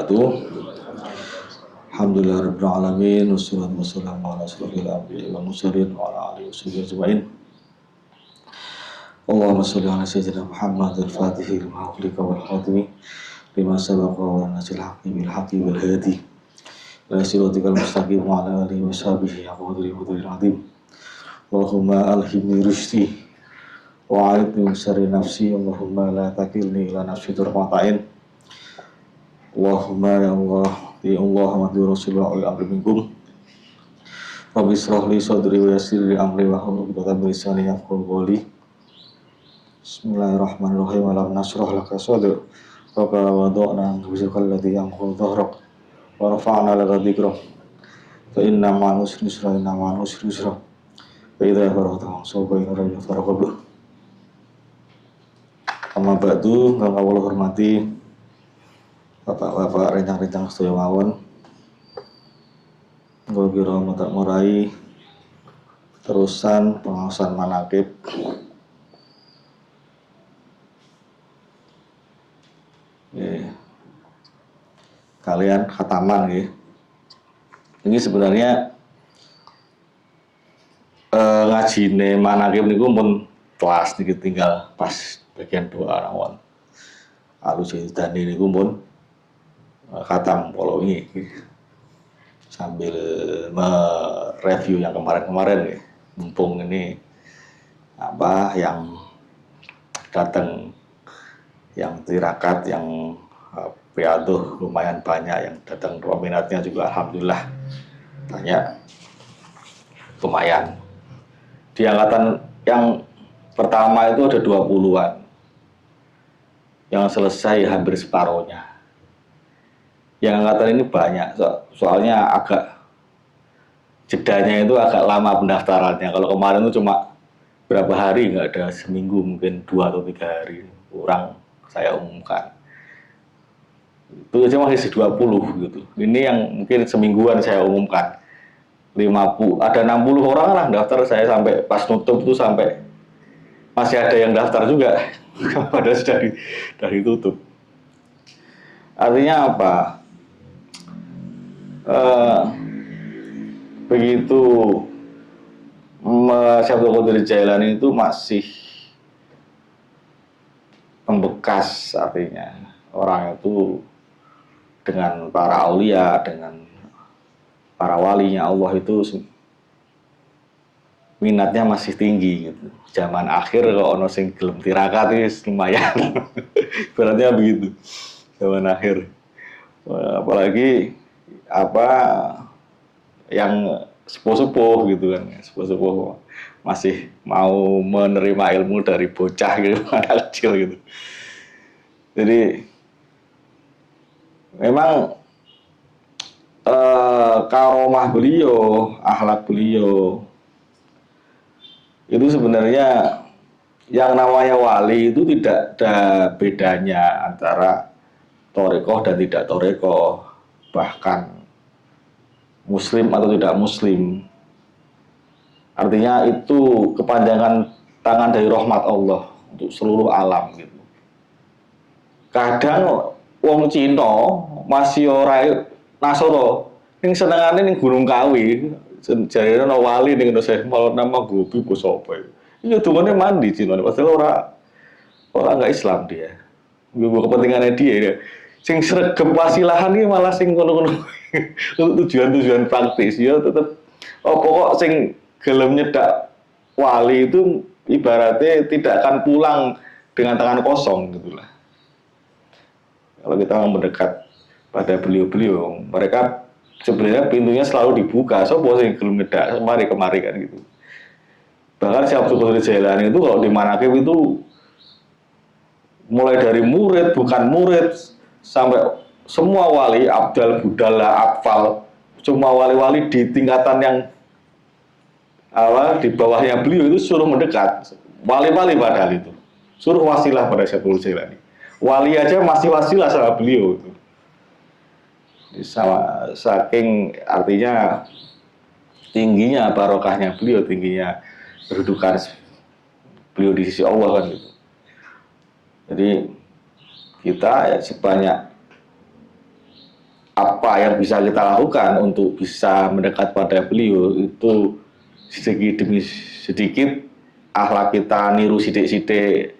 ba'du. Alhamdulillahirabbil alamin wassalatu wassalamu ala asyrofil anbiya'i wal mursalin wa ala alihi washabihi ajmain. Allahumma shalli ala sayyidina Muhammad al-Fatihil lima ughliqa wal khatimi lima sabaqa wa nasil haqqi bil haqqi wal hadi ila siratikal mustaqim wa ala alihi washabihi aqdari azim. Allahumma alhimni rusydi wa a'idni min syarri nafsi. Allahumma la takilni ila nafsi tarfatain. Allahumma ya Allah wa Rasulullah wa amri minkum. Rabbi israh li sadri wa yassir li amri wa hlul 'uqdatam min lisani yafqahu qawli. Bismillahirrahmanirrahim. Alam nashrah laka sadrak wa wada'na wizraka alladhi yanqudhu dhahrak wa rafa'na laka dhikrak fa inna ma'al usri yusra inna ma'al usri yusra fa idza faragta fansab ila rabbika farghab. Amma ba'du, kang kawula hormati Bapak-bapak rencang-rencang sedaya mawon, kula kira matak murai terusan pengawasan manaqib kalian khataman nggih. Ini sebenarnya ngajine manaqib niku pun kelas niki tinggal pas bagian doa rawon. Alus dani niku pun khatam kalau ini sambil mereview yang kemarin-kemarin ya. Mumpung ini apa yang datang, yang tirakat, yang piatuh lumayan banyak, yang datang peminatnya juga alhamdulillah banyak, lumayan. Di angkatan yang pertama itu ada 20-an, yang selesai hampir separuhnya. Yang angkatan ini banyak, soalnya agak jedanya itu agak lama pendaftarannya. Kalau kemarin itu cuma berapa hari, nggak ada seminggu, mungkin 2 atau 3 hari kurang saya umumkan. Itu aja masih 20 gitu. Ini yang mungkin semingguan saya umumkan 50, ada 60 orang lah daftar. Saya sampai pas nutup itu sampai masih ada yang daftar juga padahal sudah ditutup. Artinya apa? Begitu Syaikhul Qadir Jailani itu masih membekas, artinya orang itu dengan para aulia, dengan para walinya Allah itu minatnya masih tinggi gitu. Zaman akhir kalau ono sing gelem tirakat itu lumayan. Beratnya begitu. Zaman akhir. Apalagi apa yang sepuh-sepuh gitu kan, sepuh-sepuh masih mau menerima ilmu dari bocah gitu, anak kecil gitu. Jadi memang karomah beliau, akhlak beliau itu sebenarnya yang namanya wali itu tidak ada bedanya antara torekoh dan tidak torekoh, bahkan muslim atau tidak muslim. Artinya itu kepanjangan tangan dari rahmat Allah untuk seluruh alam gitu. Kadang wong Cina masih ora Nasoro ning senengane ning Gunung Kawi, jarene ana wali ning Indonesia malah nama Gobi ku sapa itu. Iya dungane mandi Cina padahal ora enggak Islam dia. Nggo kepentingannya dia. Sing sregep wasilahan iki malah sing ngono-ngono untuk tujuan-tujuan praktis ya tetep pokok sing gelem nyedak wali itu ibaratnya tidak akan pulang dengan tangan kosong gitulah. Kalau kita mendekat pada beliau-beliau, mereka sebenarnya pintunya selalu dibuka. Sopo sing gelem nyedak kemari kan gitu. Bahkan Syaikhul Qadir Jailani itu kalau di manaqib itu mulai dari murid, bukan murid, sampai semua wali, abdal, budala, atfal, semua wali-wali di tingkatan yang di bawahnya beliau itu suruh mendekat. Wali-wali padahal itu suruh wasilah pada Syaikhul Jailani. Wali aja masih wasilah sama beliau itu. Sama saking artinya tingginya barokahnya beliau, tingginya kedudukan beliau di sisi Allah kan gitu. Jadi kita ya sebanyak apa yang bisa kita lakukan untuk bisa mendekat pada beliau itu sedikit demi sedikit akhlak kita niru sidik-sidik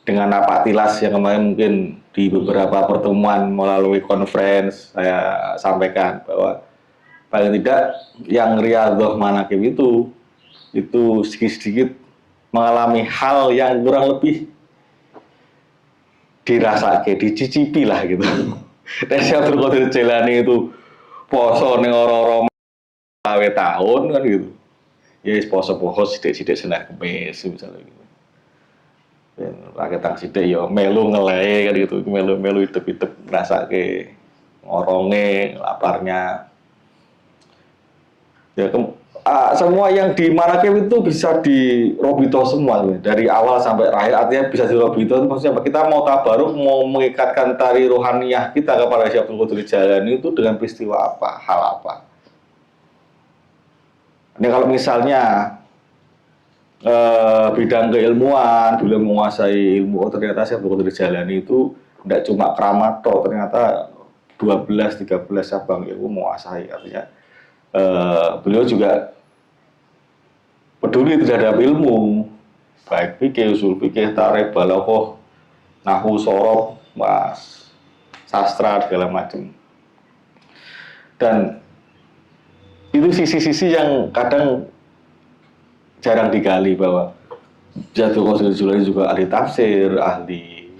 dengan napak tilas yang kemarin mungkin di beberapa pertemuan melalui conference saya sampaikan bahwa paling tidak yang riyadhah manaqib itu sedikit-sedikit mengalami hal yang kurang lebih dirasake, dicicipi lah gitu. Dan Syaikhul Qadir Jailani itu poso ning ora-ora awe tahun kan gitu. Ya poso-poso sithik-sithik Senin Kamis misalnya gitu. Dan rakyat tang sithik ya melu ngelehe kan gitu, melu-melu idep-idep ngrasake ngoronge, laparnya. Ya semua yang di Manaqib itu bisa di Robito semua dari awal sampai akhir, artinya bisa di Robito itu maksudnya kita mau tabaruk, mau mengikatkan tari rohaniyah kita kepada Syaikhul Qadir Jailani itu dengan peristiwa apa, hal apa. Ini kalau misalnya bidang keilmuan, beliau menguasai ilmu, ternyata Syaikhul Qadir Jailani itu tidak cuma keramat toh, ternyata 12-13 cabang ilmu menguasai, artinya beliau juga peduli terhadap ilmu, baik fikih, usul fikih, tarikh, balaghah, nahwu, shorof, mas, sastra segala macam. Dan itu sisi-sisi yang kadang jarang digali bahwa Syaikhul Qadir Jailani juga ahli tafsir, ahli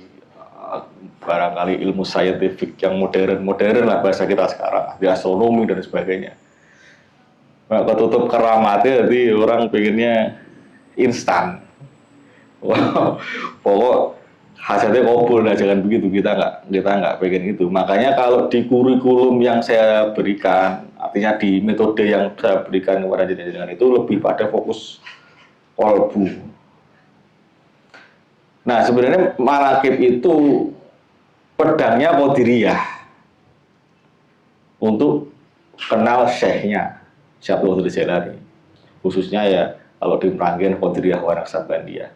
barangkali ilmu saintifik yang modern lah bahasa kita sekarang, ahli astronomi dan sebagainya. Nah, ketutup keramatnya, jadi orang pengennya instan. Wow, pokok hasilnya kabul, nah jangan begitu, kita nggak pengen itu. Makanya kalau di kurikulum yang saya berikan, artinya di metode yang saya berikan kepada jenengan itu lebih pada fokus kolbu. Nah sebenarnya Manaqib itu pedangnya Qadiriyah untuk kenal syekhnya Syaikhul Qadir Jailani, khususnya ya kalau di Meranggen Qadiriyah wa Naqsabandiyah.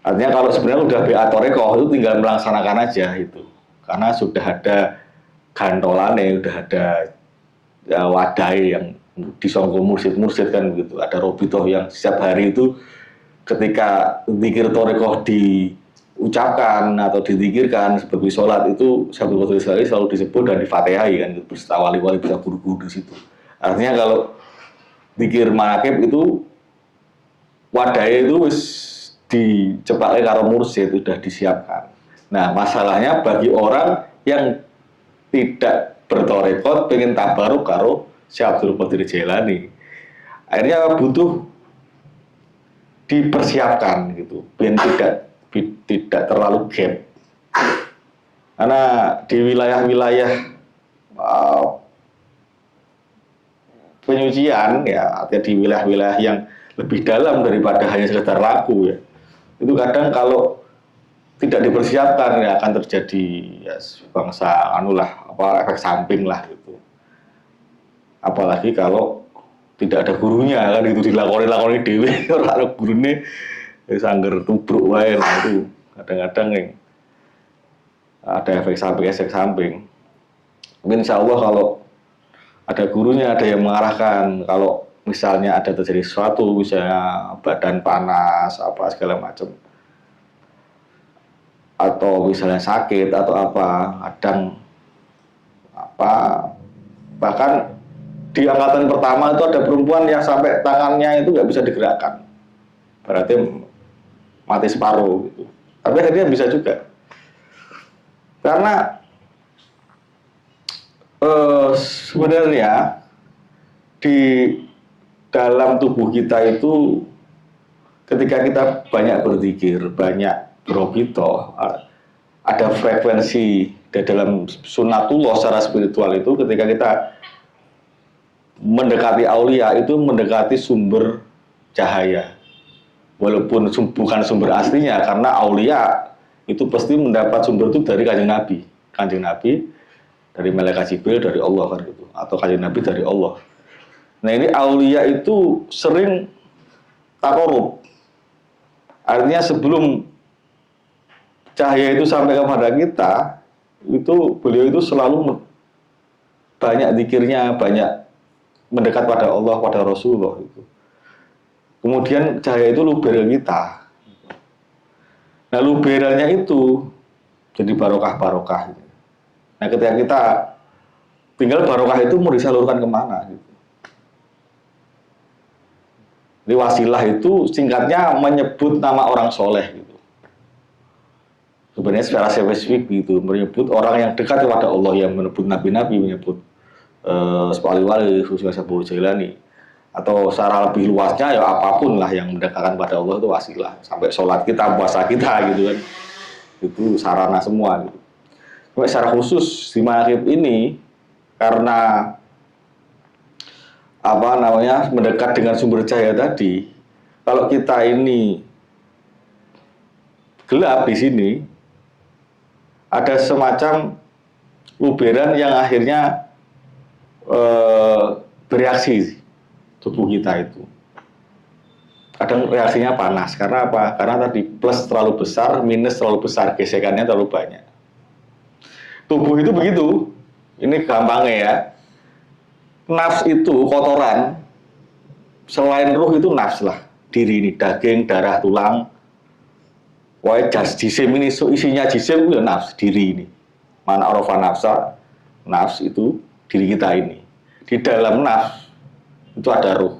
Artinya kalau sebenarnya udah BA Thoreqoh itu tinggal melaksanakan aja itu, karena sudah ada gantolannya, udah ada ya, wadai yang disongko mursid-mursid kan begitu. Ada robitoh yang setiap hari itu ketika zikir Thoreqoh diucapkan atau dizikirkan seperti sholat itu Syaikhul Qadir Jailani selalu disebut dan difatihai kan, beserta wali-wali bisa guru-guru di situ. Artinya kalau zikir Manaqib itu wadai itu wis dicepake karo mursyid, sudah disiapkan. Nah, masalahnya bagi orang yang tidak bertorekot pengen tabaruk karo Syaikhul Qadir Jailani, akhirnya butuh dipersiapkan gitu, biar tidak terlalu gap. Karena di wilayah-wilayah penyucian ya, artinya di wilayah-wilayah yang lebih dalam daripada hanya sekedar laku ya, itu kadang kalau tidak dipersiapkan ya akan terjadi ya bangsa anulah apa efek samping lah gitu. Apalagi kalau tidak ada gurunya kan, itu dilakoni dewe ora ada gurune wis angger tubruk wae. Nah, itu kadang-kadang yang ada efek samping. Mungkin insya Allah kalau ada gurunya, ada yang mengarahkan, kalau misalnya ada terjadi sesuatu, misalnya badan panas, apa segala macam, atau misalnya sakit atau apa, kadang apa, bahkan di angkatan pertama itu ada perempuan yang sampai tangannya itu nggak bisa digerakkan, berarti mati separuh gitu. Tapi akhirnya bisa juga, karena sebenarnya di dalam tubuh kita itu ketika kita banyak berzikir, banyak berobito, ada frekuensi di dalam sunatullah secara spiritual itu ketika kita mendekati aulia itu mendekati sumber cahaya, walaupun bukan sumber aslinya, karena aulia itu pasti mendapat sumber itu dari kanjeng Nabi dari malaikat Jibril, dari Allah kan gitu, atau kanjeng Nabi dari Allah. Nah ini aulia itu sering takorub, artinya sebelum cahaya itu sampai kepada kita, itu beliau itu selalu banyak zikirnya, banyak mendekat pada Allah, pada Rasulullah itu. Kemudian cahaya itu luber kita. Nah, luberannya itu jadi barokah-barokah. Nah, ketika kita tinggal barokah itu mau disalurkan kemana gitu. Jadi wasilah itu singkatnya menyebut nama orang soleh gitu. Sebenarnya secara spesifik gitu, menyebut orang yang dekat kepada Allah, yang menyebut nabi-nabi, menyebut wali-wali, khususnya Sabul Jailani, atau secara lebih luasnya ya apapun lah yang mendekatkan pada Allah itu wasilah. Sampai sholat kita, puasa kita gitu kan, itu sarana semua gitu. Sampai secara khusus di maghrib ini karena mendekat dengan sumber cahaya tadi, kalau kita ini gelap di sini, ada semacam luberan yang akhirnya bereaksi tubuh kita itu. Kadang reaksinya panas, karena apa? Karena tadi plus terlalu besar, minus terlalu besar, gesekannya terlalu banyak. Tubuh itu begitu, ini gampangnya ya. Nafs itu kotoran, selain ruh itu nafs lah, diri ini, daging, darah, tulang. Wah, jisim ini isinya jisim itu ya nafs, diri ini. Mana arafa nafsa, nafs itu diri kita ini. Di dalam nafs itu ada ruh.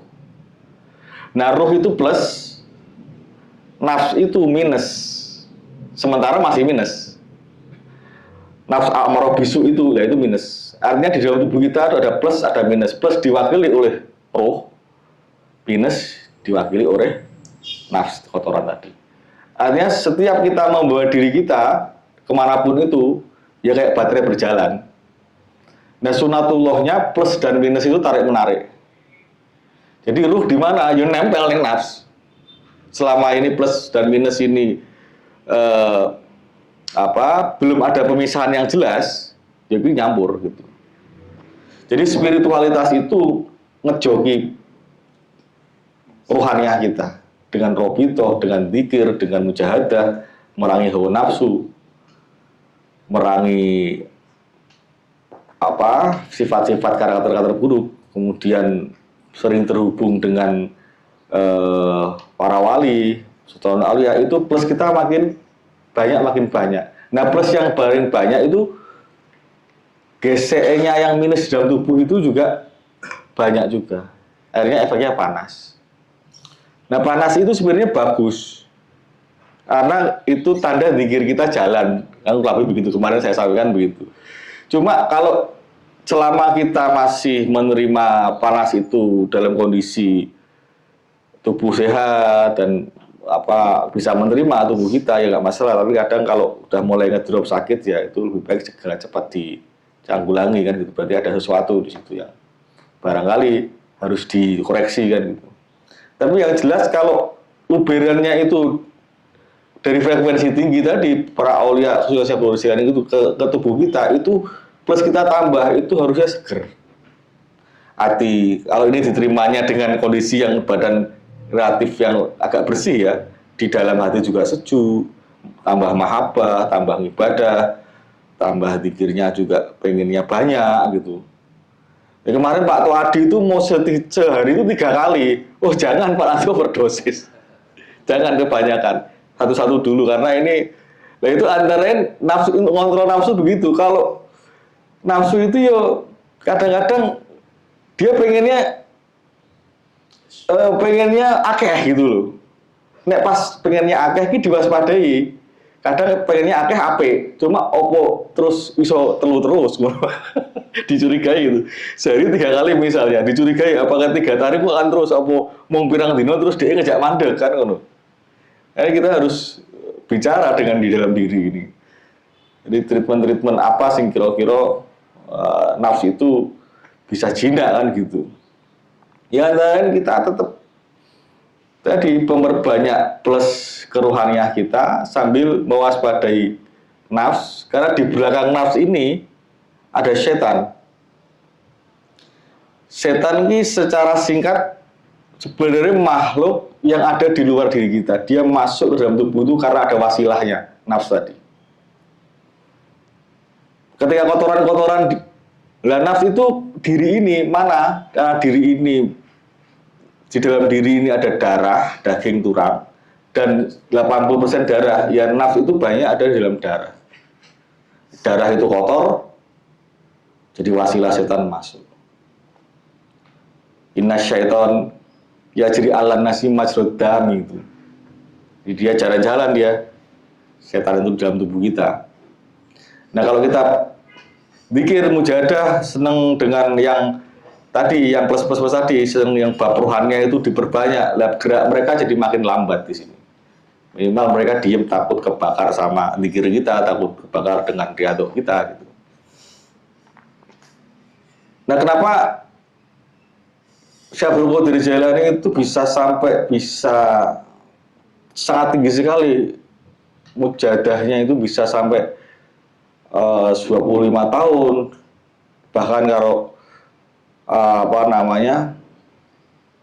Nah, ruh itu plus, nafs itu minus. Sementara masih minus. Nafs amarah bisu itu, ya itu minus. Artinya di dalam tubuh kita ada plus, ada minus. Plus diwakili oleh roh, minus diwakili oleh nafs kotoran tadi. Artinya setiap kita membawa diri kita kemanapun itu, ya kayak baterai berjalan. Nah, sunatullahnya plus dan minus itu tarik menarik. Jadi ruh di mana? Ya nempel ning nafs. Selama ini plus dan minus ini belum ada pemisahan yang jelas, jadi nyampur gitu. Jadi spiritualitas itu ngejoki rohaniah kita dengan robitoh, dengan dzikir, dengan mujahadah, merangi hawa nafsu, merangi sifat-sifat karakter-karakter buruk, kemudian sering terhubung dengan para wali, sultan aulia, itu plus kita makin banyak. Nah, plus yang paling banyak itu GCE-nya yang minus dalam tubuh itu juga banyak juga. Akhirnya efeknya panas. Nah, panas itu sebenarnya bagus. Karena itu tanda zikir kita jalan. Kan lebih begitu, kemarin saya sampaikan begitu. Cuma kalau selama kita masih menerima panas itu dalam kondisi tubuh sehat dan bisa menerima tubuh kita, ya nggak masalah. Tapi kadang kalau udah mulai ngedrop sakit, ya itu lebih baik segera cepat ditanggulangi kan gitu. Berarti ada sesuatu di situ yang barangkali harus dikoreksi kan gitu. Tapi yang jelas kalau luberannya itu dari frekuensi tinggi tadi, para aulia khususnya Borosian itu ke tubuh kita, itu plus kita tambah, itu harusnya seger. Hati, kalau ini diterimanya dengan kondisi yang badan relatif yang agak bersih ya, di dalam hati juga sejuk, tambah mahabbah, tambah ibadah, tambah zikirnya juga pengennya banyak gitu. Ya, kemarin Pak Tuadi itu mau sehari itu 3 kali. Oh jangan Pak, nanti overdosis. Jangan kebanyakan. Satu-satu dulu, karena ini, nah itu antara nafsu, ngontrol nafsu begitu. Kalau nafsu itu yo kadang-kadang dia pengennya akeh gitu loh. Nek pas pengennya akeh ini diwaspadai. Kadang pengennya akeh ape, cuma opo terus iso telu terus dicurigai gitu. Sehari 3 kali misalnya dicurigai, apakah 3 hari kok akan terus opo mau pirang dino terus dia ngejak mandek kan ngono. Jadi kita harus bicara dengan di dalam diri ini. Jadi treatment apa sing kira-kira nafsu itu bisa jinak kan gitu. Ya dan kita tetap tadi memperbanyak plus kerohaniah kita sambil mewaspadai nafs, karena di belakang nafs ini ada setan. Setan ini secara singkat sebenarnya makhluk yang ada di luar diri kita. Dia masuk ke dalam tubuh itu karena ada wasilahnya, nafs tadi. Ketika kotoran-kotoran Lah nafs itu diri ini mana? Karena diri ini, di dalam diri ini ada darah, daging tulang, dan 80% darah. Ya nafs itu banyak ada di dalam darah. Darah itu kotor, jadi wasilah setan masuk. Inna syaiton ya jadi ala nasi majrud dami itu. Jadi dia jalan-jalan dia. Setan itu dalam tubuh kita. Nah kalau kita zikir mujahadah seneng dengan yang tadi, yang plus tadi, seneng yang bab rohaninya itu diperbanyak, gerak mereka jadi makin lambat di sini. Minimal mereka diem, takut kebakar sama zikir kita, takut kebakar dengan riado kita gitu. Nah kenapa Syekh Abdul Qadir Jailani itu bisa sangat tinggi sekali mujadahnya, itu bisa sampai 25 tahun, bahkan kalau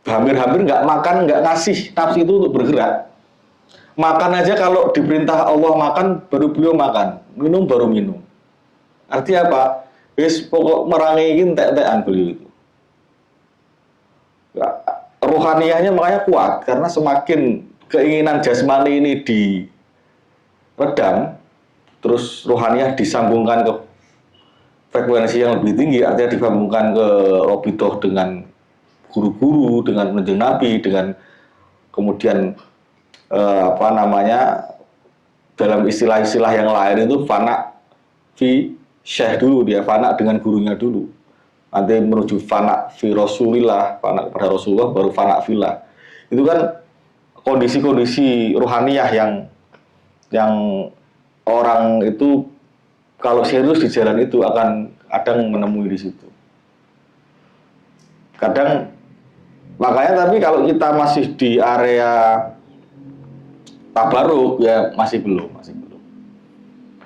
hampir-hampir nggak makan, nggak ngasih nafsu itu untuk bergerak. Makan aja kalau diperintah Allah makan, baru beliau makan, minum baru minum. Artinya apa? Pokok merangin tek-tekan beliau itu. Rohaniyahnya makanya kuat, karena semakin keinginan jasmani ini diredam, terus rohaniyah disambungkan ke frekuensi yang lebih tinggi, artinya disambungkan ke robidoh dengan guru-guru, dengan menjeng Nabi, dengan kemudian dalam istilah-istilah yang lain itu fana fi syekh dulu, dia fana dengan gurunya dulu, nanti menuju fana fi rasulillah, fana kepada Rasulullah, baru fana fillah. Itu kan kondisi-kondisi rohaniyah yang orang itu kalau serius di jalan itu akan kadang menemui di situ. Kadang makanya, tapi kalau kita masih di area tabaruk ya masih belum.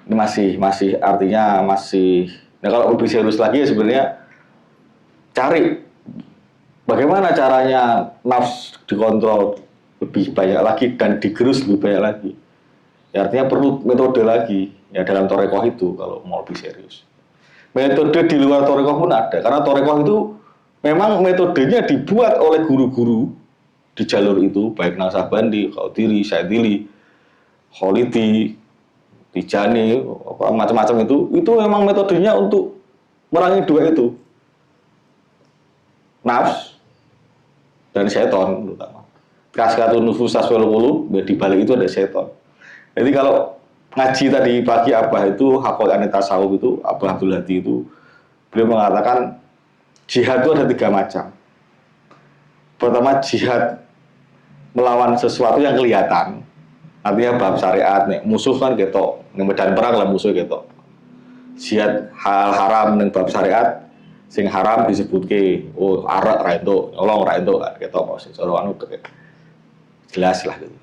Ini masih artinya masih. Nah kalau lebih serius lagi ya sebenarnya cari bagaimana caranya nafs dikontrol lebih banyak lagi dan digerus lebih banyak lagi. Ya, artinya perlu metode lagi ya dalam torekoh itu kalau mau lebih serius. Metode di luar torekoh pun ada, karena torekoh itu memang metodenya dibuat oleh guru-guru di jalur itu, baik Naksabandi, Qaudiri, Syadzili, Kholidi, Tijani, macam-macam itu memang metodenya untuk merangi dua itu, nafs dan seton terutama. Kaskatun nufus aswalulu, di balik itu ada seton. Jadi kalau ngaji tadi pagi Abah itu Haqqul Anit Tasawuf itu, Abah Abdul Hadi itu, beliau mengatakan jihad itu ada 3 macam. Pertama, jihad melawan sesuatu yang kelihatan, artinya bab syariat, nih musuh kan ketok, nih medan perang lah musuh ketok. Jihad hal haram ning bab syariat, sing haram disebutke, oh arak ra entuk, nyolong ra entuk ketok kok sing anu jelas lah gitu.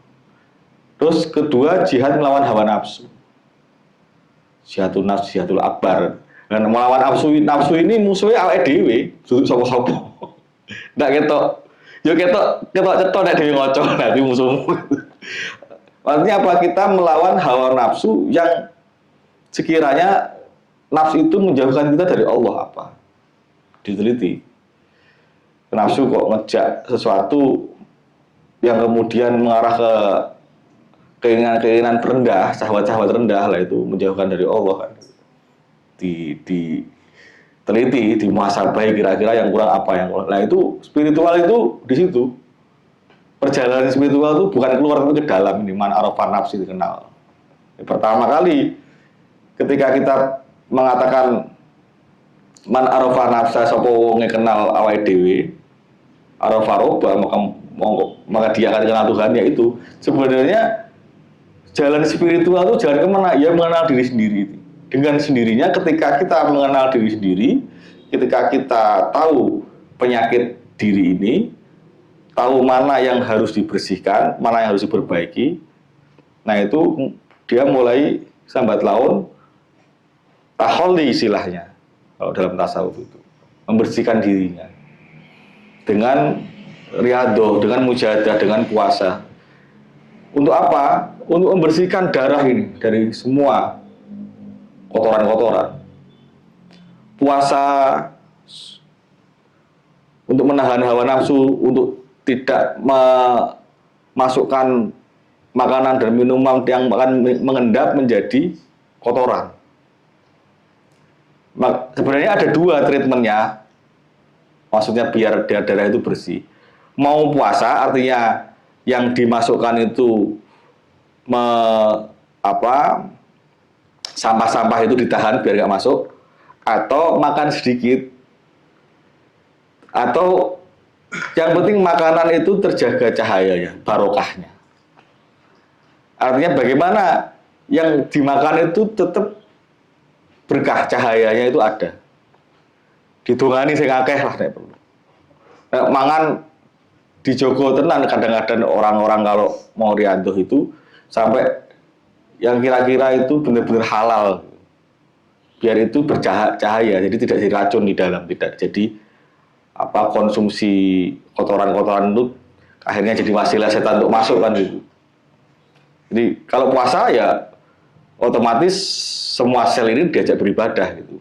Terus kedua, jihad melawan hawa nafsu. Jihadul nafs, jihadul akbar. Dan melawan nafsu ini musuhnya awake dhewe, duduk sapa-sapa. Ndak ketok. Yo ketok cetok nek dhewe ngoco nanti musuhmu. Artinya apa? Kita melawan hawa nafsu yang sekiranya nafsu itu menjauhkan kita dari Allah apa? Diteliti. Nafsu kok ngejak sesuatu yang kemudian mengarah ke keinginan-keinginan rendah, syahwat-syahwat rendah lah, itu menjauhkan dari Allah kan. Diteliti, dimuhasabai kira-kira yang kurang apa yang kurang. Nah itu spiritual itu di situ. Perjalanan spiritual itu bukan keluar tapi ke dalam ini, man arafan nafsi dikenal. Pertama kali ketika kita mengatakan man arafan nafsa sapa wong kenal awake dhewe, arafa roba, maka dia akan kenal Tuhan, yaitu sebenarnya jalan spiritual itu jalan kemana? Ya mengenal diri sendiri. Dengan sendirinya ketika kita mengenal diri sendiri, ketika kita tahu penyakit diri ini, tahu mana yang harus dibersihkan, mana yang harus diperbaiki, nah itu dia mulai sambat laun taholi istilahnya kalau dalam tasawuf itu, membersihkan dirinya dengan riadoh, dengan mujahadah, dengan puasa. Untuk apa? Untuk membersihkan darah ini dari semua kotoran-kotoran. puasa untuk menahan hawa nafsu, untuk tidak memasukkan makanan dan minuman yang akan mengendap menjadi kotoran. Sebenarnya ada dua treatmentnya, maksudnya biar darah itu bersih. Mau puasa artinya yang dimasukkan itu sampah-sampah itu ditahan biar nggak masuk, atau makan sedikit, atau yang penting makanan itu terjaga cahayanya, barokahnya. Artinya bagaimana yang dimakan itu tetap berkah, cahayanya itu ada. Ditungani sing akeh lah nek perlu. Nek mangan dijogo tenan, kadang-kadang orang-orang kalau mau riantuh itu sampai yang kira-kira itu benar-benar halal. Biar itu bercahaya, jadi tidak diracun di dalam, tidak jadi konsumsi kotoran-kotoran itu akhirnya jadi wasilah setan untuk masuk kan gitu. Jadi kalau puasa ya otomatis semua sel ini diajak beribadah gitu.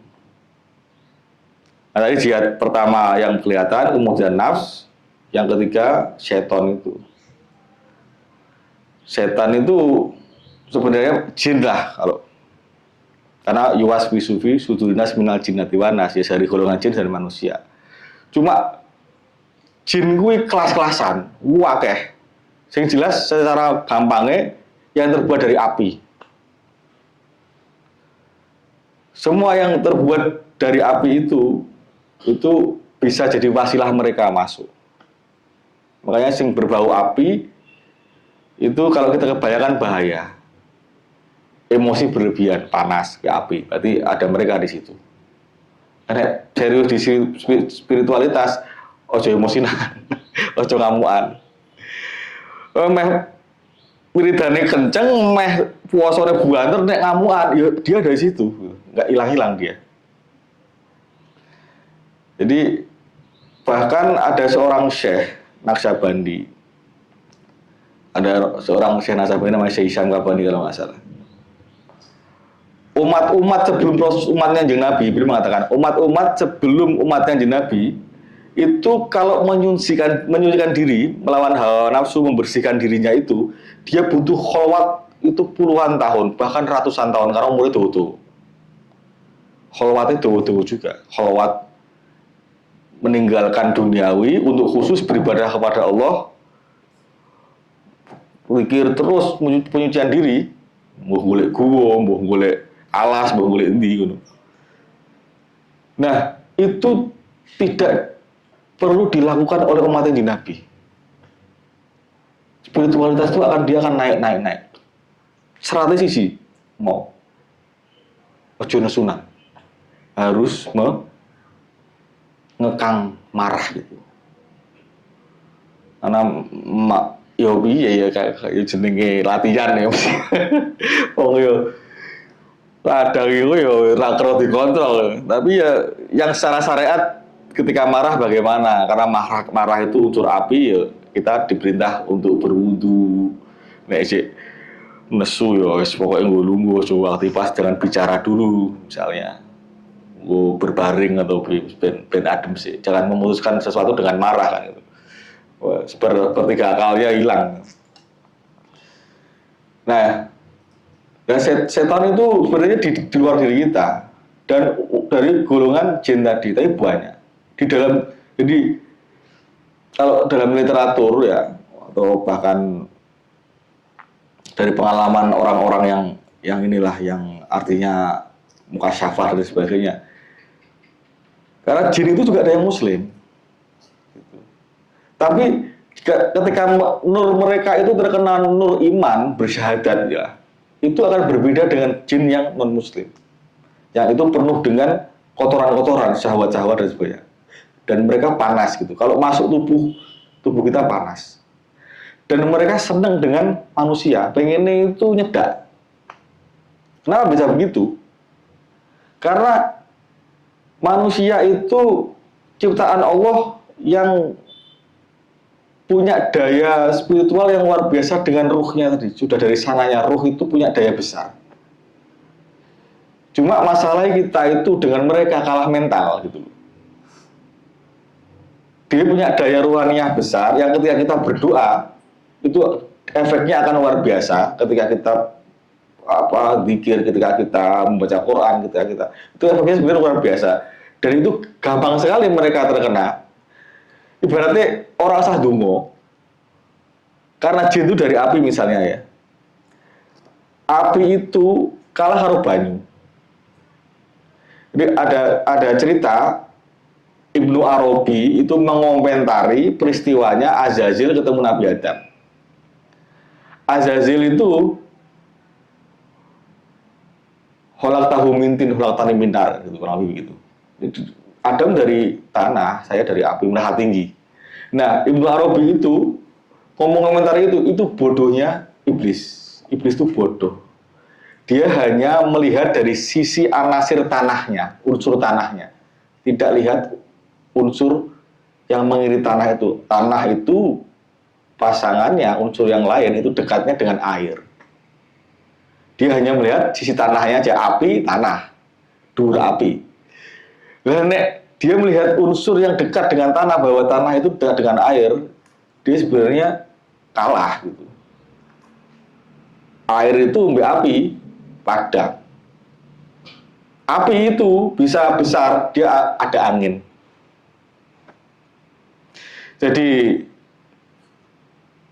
Nah, tadi jihad pertama yang kelihatan, kemudian nafs, yang ketiga setan itu. Setan itu sebenarnya jin lah kalau, karena yuwas wisufi sudurinas minal jinnati wanas, ya dari golongan jin dan manusia. Cuma jin kuwi kelas-kelasan, akeh. Sing jelas secara gampangnya yang terbuat dari api. Semua yang terbuat dari api itu bisa jadi wasilah mereka masuk. Makanya sing berbau api itu kalau kita kebayangkan bahaya. Emosi berlebihan, panas ke api, berarti ada mereka di situ. Karena serius di spiritualitas, ojo emosian, ojo ngamuan. Meh wiridane kenceng, meh puasane buanter nek ngamuan, ya dia dari situ, nggak hilang-hilang dia. Jadi bahkan ada seorang Syekh Naksabandi, ada seorang Syekh Naksabandi namanya Syekh Hisham Kabandi kalau nggak salah. Umat-umat sebelum proses umatnya Kanjeng Nabi, beliau mengatakan umat-umat sebelum umatnya Kanjeng Nabi itu kalau menyucikan diri melawan hawa nafsu, membersihkan dirinya itu dia butuh kholwat itu puluhan tahun, bahkan ratusan tahun karena umurnya dodo. Kholwatnya dodo juga, kholwat meninggalkan duniawi untuk khusus beribadah kepada Allah, pikir terus penyucian diri, mau golek gua, mau golek alas, mau golek endi ngono. Nah, itu tidak perlu dilakukan oleh umat Kanjeng Nabi. Spiritualitas itu dia akan naik. Seratus sisi mau ojo nesunan, harus ngekang marah gitu. Karena yo piye ya kayak jenenge latihan ya. Wong yo kadang itu ya rakro dikontrol, tapi ya yang secara syariat ketika marah bagaimana? Karena marah itu unsur api, ya kita diperintah untuk berwudu. Nek sik nesu ya wis pokoke nggo lungguh, coba aktivitas jangan bicara dulu misalnya. Nggo berbaring atau ben adem sih. Jangan memutuskan sesuatu dengan marah kan gitu. Sepertiga akalnya hilang. Nah, dan setan itu sebenarnya di luar diri kita dan dari golongan jin tadi, tapi banyak di dalam. Jadi kalau dalam literatur ya, atau bahkan dari pengalaman orang-orang yang inilah yang artinya mukasyafah dan sebagainya, karena jin itu juga ada yang muslim, tapi ketika nur mereka itu terkena nur iman bersyahadat ya, itu akan berbeda dengan jin yang non-muslim, yang itu penuh dengan kotoran-kotoran, syahwat-syahwat dan sebagainya, dan mereka panas gitu. Kalau masuk tubuh kita panas, dan mereka senang dengan manusia, pengennya itu nyedak. Kenapa bisa begitu? Karena manusia itu ciptaan Allah yang punya daya spiritual yang luar biasa dengan ruhnya tadi. Sudah dari sananya ruh itu punya daya besar. Cuma masalah kita itu dengan mereka kalah mental gitu. Dia punya daya ruhaniah besar yang ketika kita berdoa itu efeknya akan luar biasa ketika kita zikir, ketika kita membaca Quran, ketika kita itu efeknya sebenarnya luar biasa dan itu gampang sekali mereka terkena. Ibaratnya orang sah dungo karena jin itu dari api misalnya ya. Api itu kalah karo banyu. Jadi ada cerita Ibnu Arabi itu mengomentari peristiwanya Azazil ketemu Nabi Adam. Azazil itu holak tahu mintin, holak tani mintar, gitu kurang lebih begitu. Adam dari tanah, saya dari api, merasa tinggi. Nah, Ibnu Arabi itu ngomong komentar itu bodohnya iblis. Iblis itu bodoh. Dia hanya melihat dari sisi anasir tanahnya, unsur tanahnya. Tidak lihat unsur yang mengiringi tanah itu. Tanah itu pasangannya, unsur yang lain itu dekatnya dengan air. Dia hanya melihat sisi tanahnya aja, api, tanah, dur api. Dan dia melihat unsur yang dekat dengan tanah, bahwa tanah itu dekat dengan air, dia sebenarnya kalah gitu. Air itu mbak api, padam. Api itu bisa besar, dia ada angin. Jadi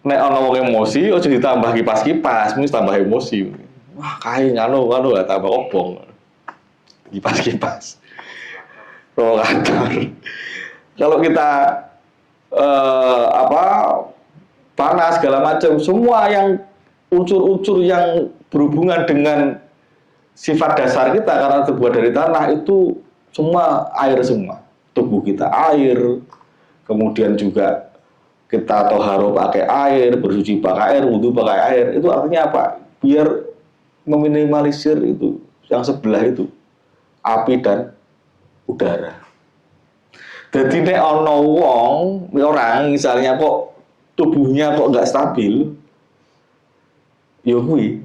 nek ono wong emosi, ojo ditambah kipas-kipas, mesti tambah emosi. Wah, kae nganu lah tambah obong. Kipas-kipas. Provokator. Kalau kita panas segala macam, semua yang unsur-unsur yang berhubungan dengan sifat dasar kita karena terbuat dari tanah itu semua air semua. Tubuh kita air, kemudian juga kita toharo pakai air, bersuci pakai air, wudhu pakai air. Itu artinya apa? Biar meminimalisir itu yang sebelah itu, api dan udara. Jadi nek ono wong orang misalnya kok tubuhnya kok nggak stabil, ya kuwi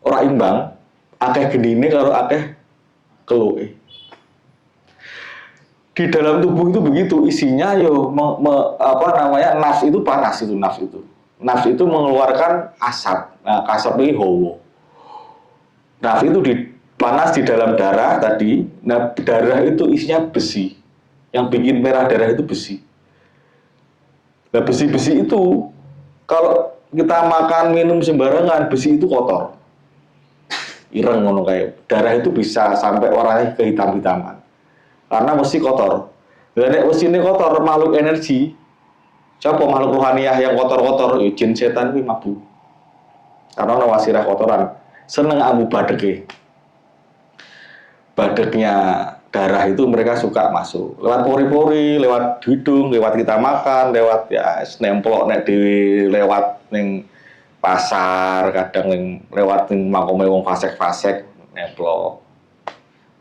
ora imbang, akeh gendine karo akeh keluke. Di dalam tubuh itu begitu, isinya yo nafs itu panas itu, nafs itu. Nafs itu mengeluarkan asap. Nah, asap ini hawa. Nafs itu panas di dalam darah tadi. Nah, darah itu isinya besi. Yang bikin merah darah itu besi. Nah, besi-besi itu kalau kita makan minum sembarangan, besi itu kotor. Ireng ngono kayak. Darah itu bisa sampai warnanya kehitam-hitaman. Karena mesti kotor. Dan nek ini kotor, makhluk energi. Siapa makhluk rohaniah yang kotor-kotor? Jin setan kuwi mabuk. Karena ana wasirah kotoran. Seneng amu badeke. Badeknya darah itu mereka suka masuk lewat pori-pori, lewat hidung, lewat kita makan, lewat ya nemplok nek dhewe, lewat ning pasar, kadang ning lewat ning makome wong fasek-fasek nemplok.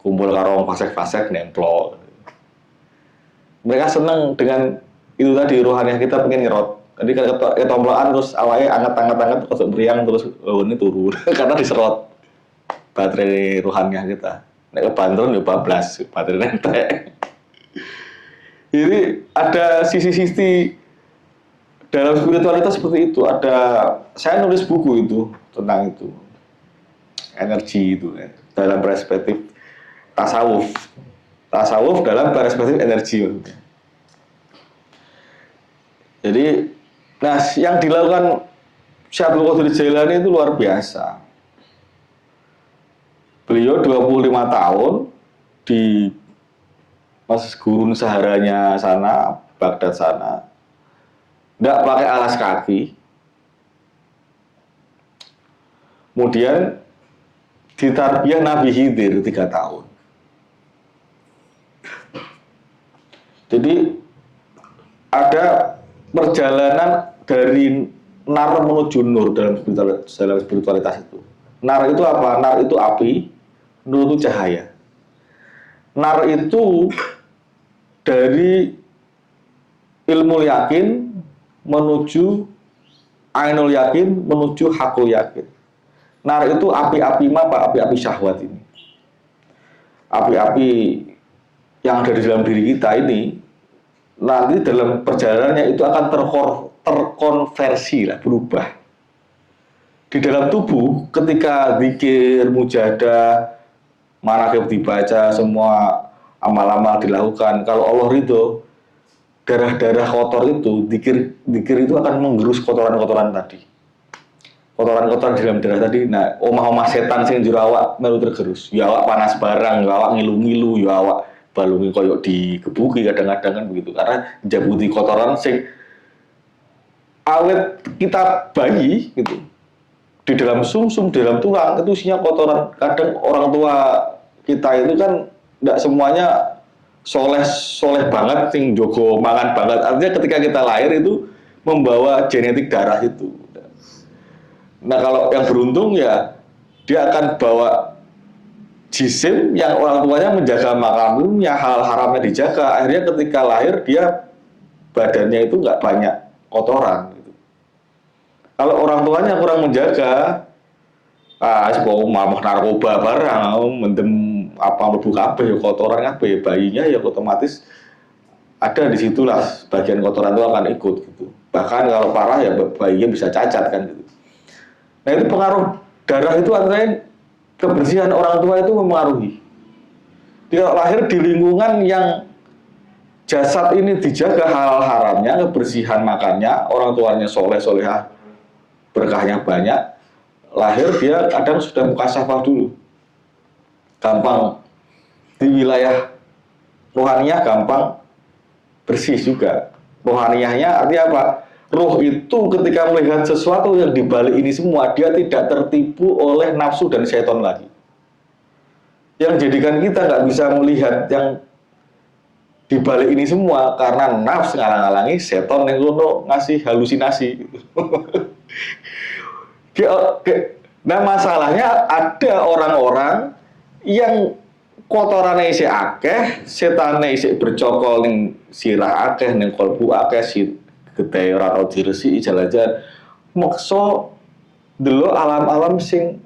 Kumpul karo wong fasek-fasek nemplok. Mereka seneng dengan itu tadi, rohaniah kita pengen nyerot. Jadi kalau ketomplokan terus awalnya anget-anget terus beriang terus ini turun karena diserot baterai rohaniah kita. Nek kebantron ya bablas baterai nentek. Jadi ada sisi-sisi dalam spiritualitas seperti itu. Saya nulis buku itu tentang itu, energi itu ya, dalam perspektif tasawuf dalam perspektif energi. Jadi, nah yang dilakukan Syekh Abdul Qadir Jailani itu luar biasa. Beliau 25 tahun di gurun Saharanya sana, Baghdad sana, tidak pakai alas kaki. Kemudian ditarbiyah Nabi Khidir 3 tahun. Jadi ada perjalanan dari nar menuju nur dalam spiritualitas itu. Nar itu apa? Nar itu api, nur itu cahaya. Nar itu dari ilmu yakin menuju ainul yakin menuju hakul yakin. Nar itu api-api apa? Api-api syahwat ini. api-api yang ada di dalam diri kita ini nanti dalam perjalanannya itu akan terkonversi lah, berubah di dalam tubuh ketika zikir, mujahadah, manaqib dibaca, semua amal-amal dilakukan. Kalau Allah ridho, darah-darah kotor itu, zikir itu akan menggerus kotoran-kotoran tadi. Kotoran-kotoran di dalam darah tadi. Nah, omah-omah setan sing njero awak melu tergerus. Ya awak panas barang, ya awak ngilu-ngilu, ya awak balungi koyok digebuki kadang-kadang kan begitu. Karena jabuti kotoran sing awet kita bayi gitu. Di dalam sumsum, di dalam tulang itu isinya kotoran. Kadang orang tua kita itu kan tidak semuanya soleh banget, sing jogo mangan banget. Artinya ketika kita lahir itu membawa genetik darah itu. Nah kalau yang beruntung ya dia akan bawa jisim yang orang tuanya menjaga makamnya, hal haramnya dijaga. Akhirnya ketika lahir dia badannya itu nggak banyak kotoran. Kalau orang tuanya kurang menjaga, sebab mamah narkoba barang, mendem apa mlebu kabeh kotoran kabeh, bayinya ya otomatis ada di situlah bagian kotoran itu akan ikut gitu. Bahkan kalau parah ya bayinya bisa cacat kan gitu. Nah itu pengaruh darah itu antara kebersihan orang tua itu mempengaruhi. Dia lahir di lingkungan yang jasad ini dijaga hal haramnya, kebersihan makannya, orang tuanya soleh-solehah, berkahnya banyak, lahir dia kadang sudah mukasafah dulu, gampang di wilayah rohaniyah, gampang bersih juga. Rohaniyahnya artinya apa? Roh itu ketika melihat sesuatu yang dibalik ini semua, dia tidak tertipu oleh nafsu dan setan lagi. Yang jadikan kita nggak bisa melihat yang dibalik ini semua karena nafsu ngalang-alangi, setan yang ngasih halusinasi. Nah masalahnya ada orang-orang yang kotorannya isi akeh, setannya isi bercokol ning sirah akeh, ning kolbu akeh, si gedhe ora tau diresiki jalan-jalan. Maksa delok alam-alam sing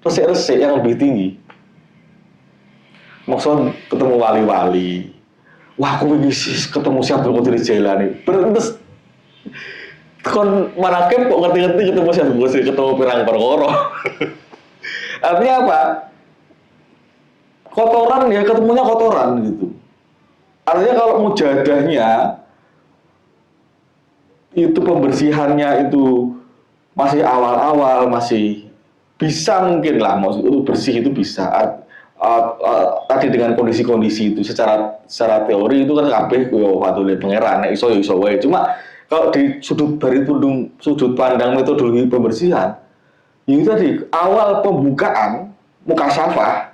resik-resik yang lebih tinggi. Maksa ketemu wali-wali. Wah, aku ini ketemu siapa Qadir Jailani. Berentes kon manaqib kok ngerti-ngerti ketemu siapa ketemu pirang perkara. Artinya apa? Kotoran ya ketemunya kotoran gitu. Artinya kalau mujahadahnya itu pembersihannya itu masih awal-awal, masih bisa mungkin lah, maksud itu bersih itu bisa. Tadi dengan kondisi-kondisi itu secara teori itu kan kabeh koyo watule pangeran nek iso ya iso wae. Cuma kalau di sudut pandang metodologi pembersihan itu tadi awal pembukaan mukasyafah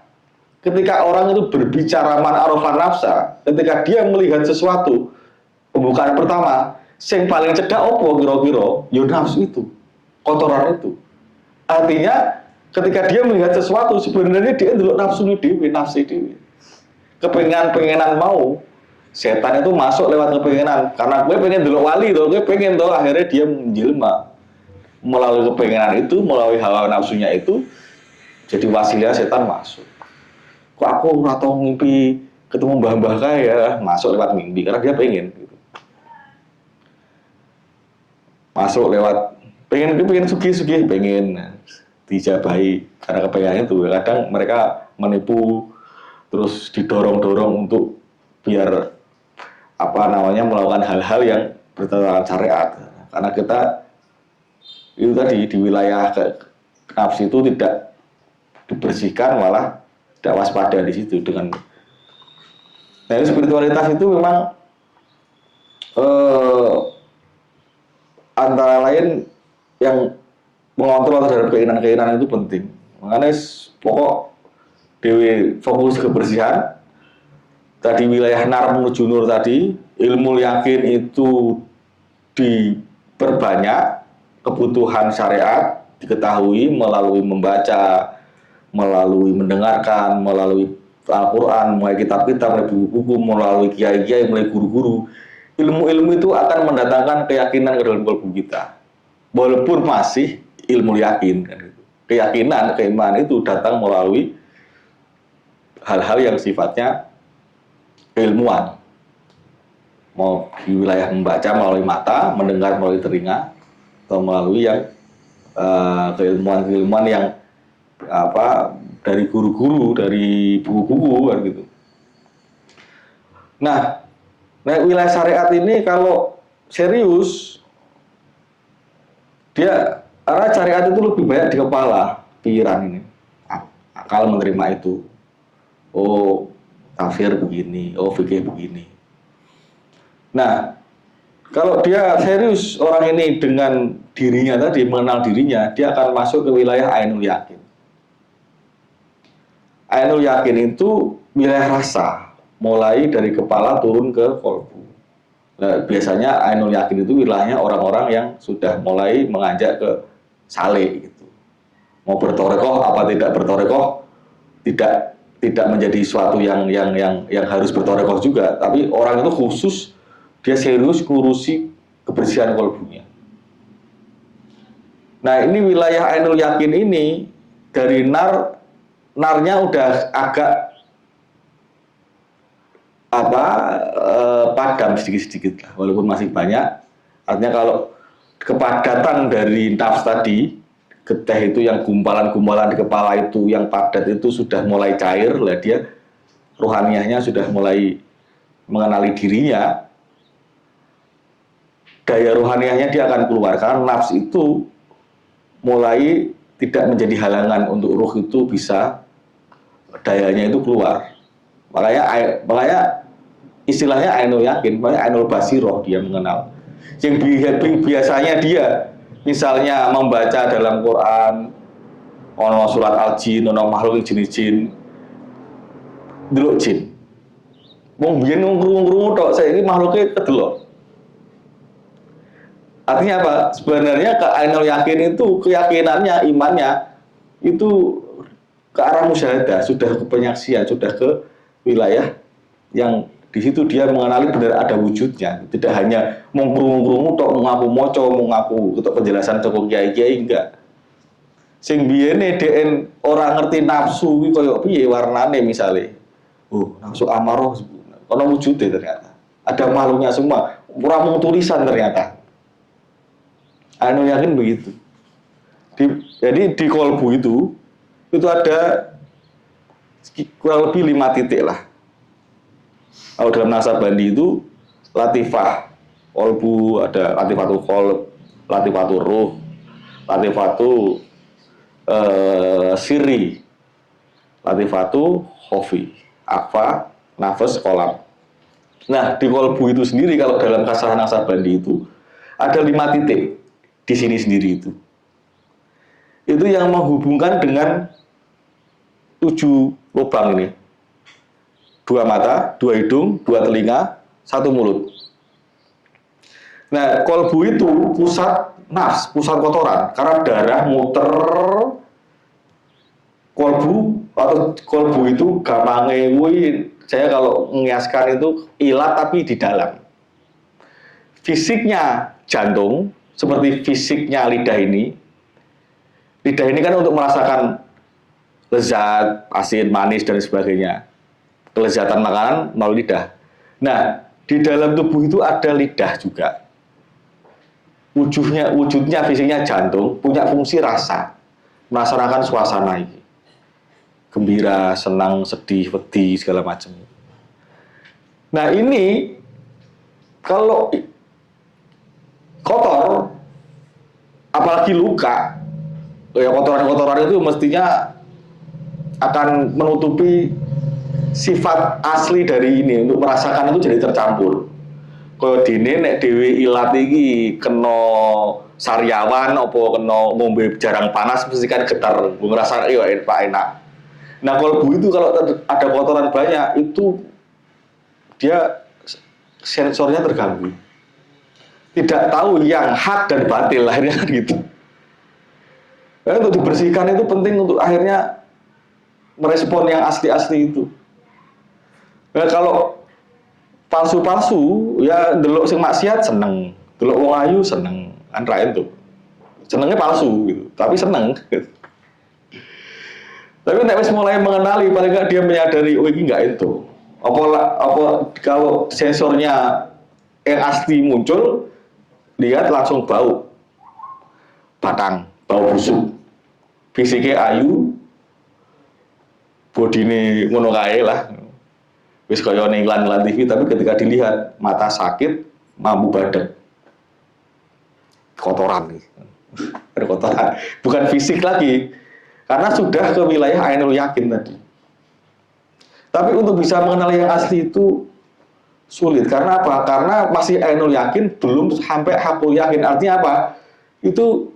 ketika orang itu berbicara man arafan nafsa, ketika dia melihat sesuatu pembukaan pertama sing paling cedak opo kira-kira ya nafsu itu, kotoran itu. Artinya ketika dia melihat sesuatu sebenarnya dia ndelok nafsu dhewe, nafsu dhewe. Kepengenan mau setan itu masuk lewat kepengenan karena gue pengen ndelok wali tuh, gue pengen tuh akhirnya dia menjelma melalui kepengenan itu, melalui hawa nafsunya itu jadi wasilah setan masuk. Kok aku ora tau ngimpi ketemu mbah-mbah kaya, masuk lewat mimpi karena dia pengen gitu. Masuk lewat pengen sugih-sugih, pengen dijabahi karena kepengen itu. Kadang mereka menipu terus didorong-dorong untuk biar melakukan hal-hal yang bertentangan syariat. Karena kita itu tadi di wilayah nafsu itu tidak dibersihkan, malah tidak waspada di situ dengan. Nah, spiritualitas itu memang antara lain yang mengontrol terhadap keinginan-keinginan itu penting. Makanya pokok dewi fokus kebersihan. Tadi wilayah nar menuju nur tadi, ilmu yakin itu diperbanyak, kebutuhan syariat diketahui melalui membaca, melalui mendengarkan, melalui Al-Quran, mulai kitab-kitab, mulai buku-buku, melalui kiai-kiai, mulai guru-guru. Ilmu-ilmu itu akan mendatangkan keyakinan ke dalam kalbu kita. Walaupun masih ilmu yakin kan gitu. Keyakinan, keimanan itu datang melalui hal-hal yang sifatnya keilmuan. Mau di wilayah membaca melalui mata, mendengar melalui telinga, atau melalui yang keilmuan-keilmuan yang dari guru-guru, dari buku-buku kan gitu. Nah, wilayah syariat ini kalau serius, dia arah syariat itu lebih banyak di kepala, pikiran ini. Akal menerima itu. Oh, tafsir begini, oh fikih begini. Nah, kalau dia serius orang ini dengan dirinya tadi, mengenal dirinya, dia akan masuk ke wilayah ainul yakin. Ainul yakin itu wilayah rasa, mulai dari kepala turun ke kolbu. Nah, biasanya ainul yakin itu wilayahnya orang-orang yang sudah mulai mengajak ke saleh gitu. Mau bertorekoh apa tidak bertorekoh, tidak menjadi suatu yang harus bertorekoh juga, tapi orang itu khusus dia serius ngurusi kebersihan kolbunya. Nah, ini wilayah ainul yakin ini dari narnya udah agak padam sedikit-sedikit lah, walaupun masih banyak. Artinya kalau kepadatan dari nafs tadi, geteh itu yang gumpalan-gumpalan di kepala itu yang padat itu sudah mulai cair lah, dia rohaniyahnya sudah mulai mengenali dirinya. Daya rohaniyahnya dia akan keluar karena nafs itu mulai tidak menjadi halangan untuk ruh itu bisa dayanya itu keluar. Makanya istilahnya ainul yakin, makanya ainul basiroh, dia mengenal. Yang biasanya dia misalnya membaca dalam Quran ono surat al-jin, ono makhluk jin-jin, delok jin. Wong biyen ngrungu-ngrungu tok, saiki makhluke kedelok. Artinya apa? Sebenarnya ke ainul yakin itu keyakinannya, imannya itu ke arah musyahadah, sudah ke penyaksian, sudah ke wilayah yang di situ dia mengenali benar ada wujudnya, tidak hanya mau krungu-krungu tok, mau ngaku moco, mau ngaku untuk penjelasan toko kiai-kiai, enggak. Sing biyene DN orang ngerti nafsu iki koyo piye warnane misale. Oh, nafsu amarah ono wujudnya ternyata. Ada makhluknya semua, ora mung tulisan ternyata. Ainul yakin begitu. Jadi di kolbu itu ada kurang lebih 5 titik lah. Kalau dalam Naksabandi itu latifah kolbu, ada latifatul kolb, latifatul ruh, latifatul siri, latifatul khofi, akfa, nafas, kolam. Nah, di kolbu itu sendiri kalau dalam kasah Naksabandi itu ada 5 titik di sini sendiri itu. Itu yang menghubungkan dengan 7 lubang ini. 2 mata, 2 hidung, 2 telinga, 1 mulut. Nah, kolbu itu pusat nafs, pusat kotoran. Karena darah muter kolbu, atau kolbu itu gampangnya, saya kalau mengiaskan itu ilat tapi di dalam. Fisiknya jantung, seperti fisiknya lidah ini. Lidah ini kan untuk merasakan lezat, asin, manis, dan sebagainya. Kelezatan makanan melalui lidah. Nah, di dalam tubuh itu ada lidah juga. Wujudnya fisiknya jantung, punya fungsi rasa. Merasakan suasana ini. Gembira, senang, sedih, wedi, segala macam. Nah, ini kalau kotor, apalagi luka, ya kotoran-kotoran itu mestinya akan menutupi sifat asli dari ini, untuk merasakan itu jadi tercampur. Kalau dene nek dhewe ilat iki kena saryawan apa kena ngombe jarang panas mesti kan getar, ngerasa yo enak. Nah, kolbu itu kalau ada kotoran banyak itu dia sensornya terganggu. Tidak tahu yang hak dan batil, akhirnya kan gitu. Nah, untuk dibersihkan itu penting untuk akhirnya merespon yang asli-asli itu. Nah, kalau palsu-palsu ya delok sing maksiat seneng, delok wong ayu seneng, kan ra itu. Senengnya palsu gitu, tapi seneng. Tapi nek wis mulai mengenali, paling nggak dia menyadari, oh ini nggak itu. Apa kalau sensornya yang asli muncul, lihat langsung bau batang, bau busuk. Fisiknya ayu, bodine ngono kae lah. Wis kaya ning iklan TV, tapi ketika dilihat mata sakit, mampu badan. Kotoran nih. Ada kotoran, bukan fisik lagi. Karena sudah ke wilayah Ainul Yakin tadi. Tapi untuk bisa mengenali yang asli itu sulit. Karena apa? Karena masih Ainul Yakin, belum sampai Hakul Yakin. Artinya apa? Itu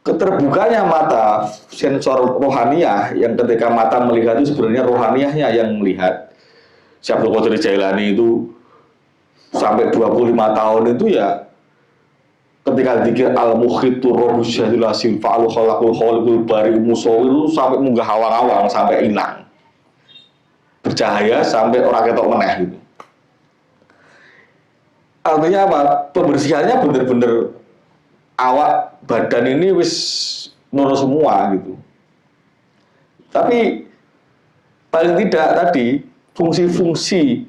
keterbukanya mata sensor rohaniyah, yang ketika mata melihat itu sebenarnya rohaniyahnya yang melihat. Syekh Abdul Qadir Jailani itu sampai 25 tahun itu ya ketika dikir al-mukhitur robus syadilasil fa'alu khalaqul khaliqul bari musawwir itu sampai munggah awang-awang sampai hilang. Bercahaya sampai orang ketok meneh gitu. Artinya apa? Pembersihannya bener-bener awak badan ini wis nono semua gitu. Tapi paling tidak tadi fungsi-fungsi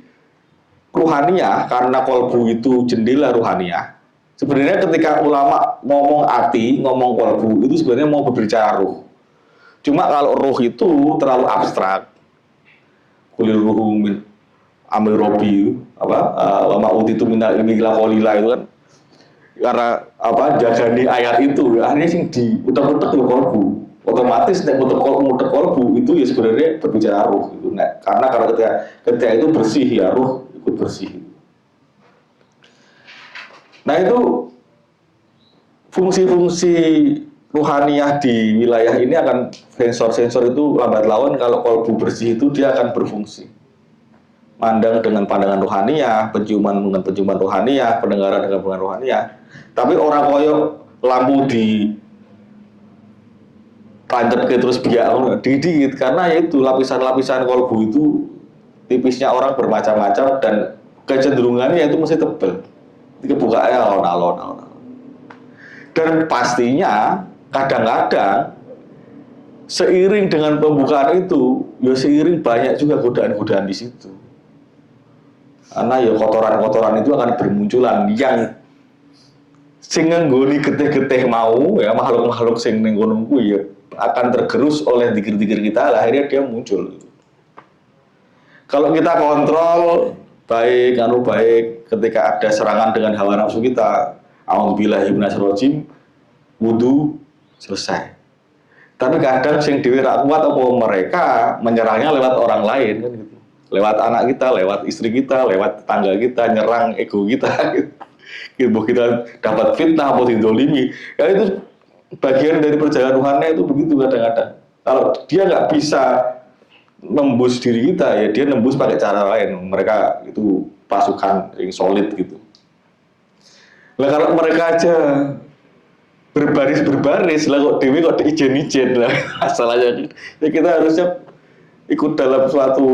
ruhaniyah, karena kolbu itu jendela ruhaniyah. Sebenarnya ketika ulama ngomong hati, ngomong kolbu itu sebenarnya mau berbicara ruh. Cuma kalau ruh itu terlalu abstrak. Kulir ruhu min amil robi apa lama uti itu minal ilmi ila qalila itu kan, karena apa jagani ayat itu akhirnya sing di utek-utek yo kolbu. Otomatis nek muter kolbu itu ya sebenarnya berbicara ruh gitu. Nah, karena kalau ketika itu bersih ya ruh ikut bersih. Nah, itu fungsi-fungsi ruhaniyah di wilayah ini akan sensor-sensor itu lambat laun kalau kolbu bersih itu dia akan berfungsi. Mandang dengan pandangan ruhaniyah, penciuman dengan penciuman ruhaniyah, pendengaran dengan pendengaran ruhaniyah. Tapi orang koyo lampu di tancap ke terus biak dikit karena yaitu lapisan-lapisan kolbu itu tipisnya orang bermacam-macam dan kecenderungannya itu mesti tebal. Kebukaannya alon-alon. Dan pastinya kadang-kadang seiring dengan pembukaan itu, ya seiring banyak juga godaan-godaan di situ. Karena ya kotoran-kotoran itu akan bermunculan yang sing nggoni getih-getih mau ya makhluk-makhluk sing ning kono kuwi ya akan tergerus oleh dikir-dikir kita, akhirnya dia muncul. Kalau kita kontrol baik ketika ada serangan dengan hawa nafsu kita, a'udzubillahi minasyaitonir wudu selesai. Tapi kadang sing dhewe ra kuat apa mereka menyerangnya lewat orang lain kan gitu. Lewat anak kita, lewat istri kita, lewat tetangga kita, nyerang ego kita gitu. Kita dapat fitnah atau didolimi. Ya itu bagian dari perjalanan rohani itu begitu kadang-kadang. Kalau dia nggak bisa nembus diri kita, ya dia nembus pakai cara lain. Mereka itu pasukan yang solid gitu. Nah kalau mereka aja berbaris lah kok dewi kok diijen-ijen lah masalahnya. Ya kita harusnya ikut dalam suatu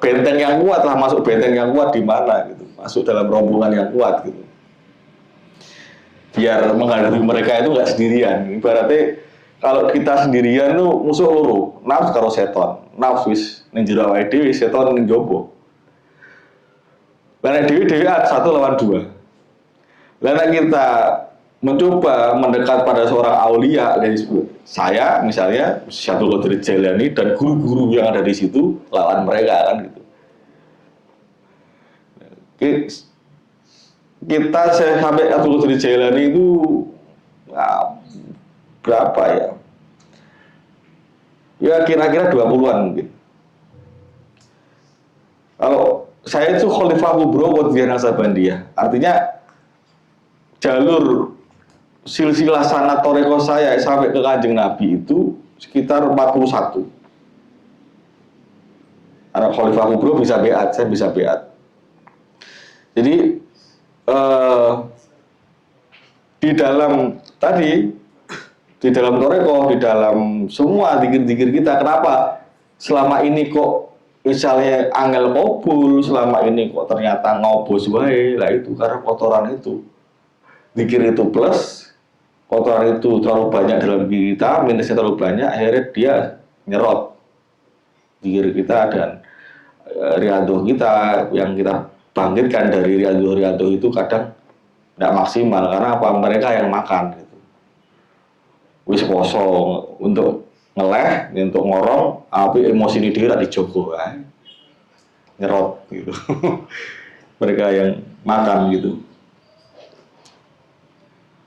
benteng yang kuat lah, masuk benteng yang kuat di mana gitu, masuk dalam rombongan yang kuat gitu. Biar menghadapi mereka itu nggak sendirian. Ibaratnya kalau kita sendirian tuh musuh loro, nafsu karo seton. Nafsu wis ning jero awake dhewe, seton ning jaba. Lah nek dhewe-dhewe 1 lawan 2. Lah nek kita mencoba mendekat pada seorang aulia dari saya misalnya Syekh Abdul Qadir Jailani dan guru-guru yang ada di situ lawan mereka kan gitu. Kita sampai Abdul Qadir Jailani itu berapa ya? Ya kira-kira 20-an mungkin. Kalau saya itu Khalifah Kubro Qutbiyah Naksabandiyah, artinya jalur silsilah sanad toreko saya sampai ke Kanjeng Nabi itu sekitar 41. Karena Khalifah Kubro bisa beat, saya bisa beat. Jadi di dalam tadi, di dalam toreko, di dalam semua dikir-dikir kita, kenapa selama ini kok misalnya angel kobul, selama ini kok ternyata ngobos wae, lah itu karena kotoran itu. Dikir itu plus, kotoran itu terlalu banyak dalam diri kita, minusnya terlalu banyak, akhirnya dia nyerot diri kita dan riadoh kita yang kita bangkitkan dari riadoh itu kadang tidak maksimal karena apa, mereka yang makan gitu. Wis kosong untuk ngeleh, untuk ngorong, tapi emosi ini dia dijogo nyerot gitu. Mereka yang makan gitu.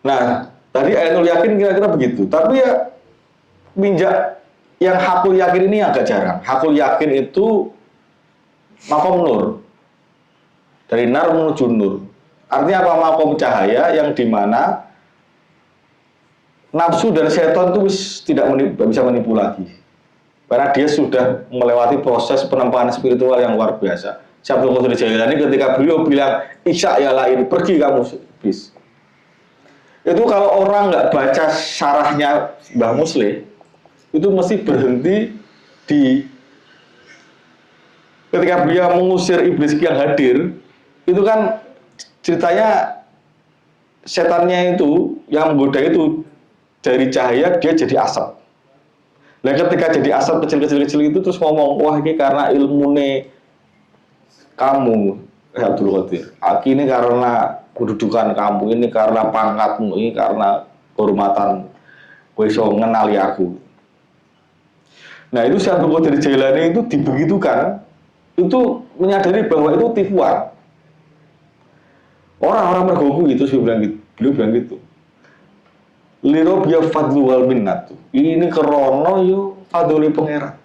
Nah, tadi Ainul Yakin kira-kira begitu. Tapi ya minjak yang hakul yakin ini agak jarang. Hakul yakin itu makom nur. Dari nar menuju nur. Artinya apa? Makom cahaya yang dimana nafsu dan setan itu tidak bisa menipu lagi. Karena dia sudah melewati proses penempaan spiritual yang luar biasa. Syabdul Qadir Jailani ketika beliau bilang, Isya ya lain, pergi kamu bis. Itu kalau orang nggak baca syarahnya Mbah Muslih, itu mesti berhenti di ketika beliau mengusir iblis yang hadir, itu kan ceritanya setannya itu yang menggoda itu dari cahaya dia jadi asap. Nah ketika jadi asap kecil-kecil itu terus ngomong, wah ini karena ilmune kamu Abdul Qadir, ini karena kedudukan kamu, ini karena pangkatmu, ini karena kehormatanmu, kowe iso ngenali aku. Nah itu Syekh Abdul Qadir Jailani itu dibegitukan, itu menyadari bahwa itu tipuan. Orang-orang mergoku gitu, beliau bilang gitu. Lirobiya fadlu wal minnat. Ini kerono yo fadli pangeran.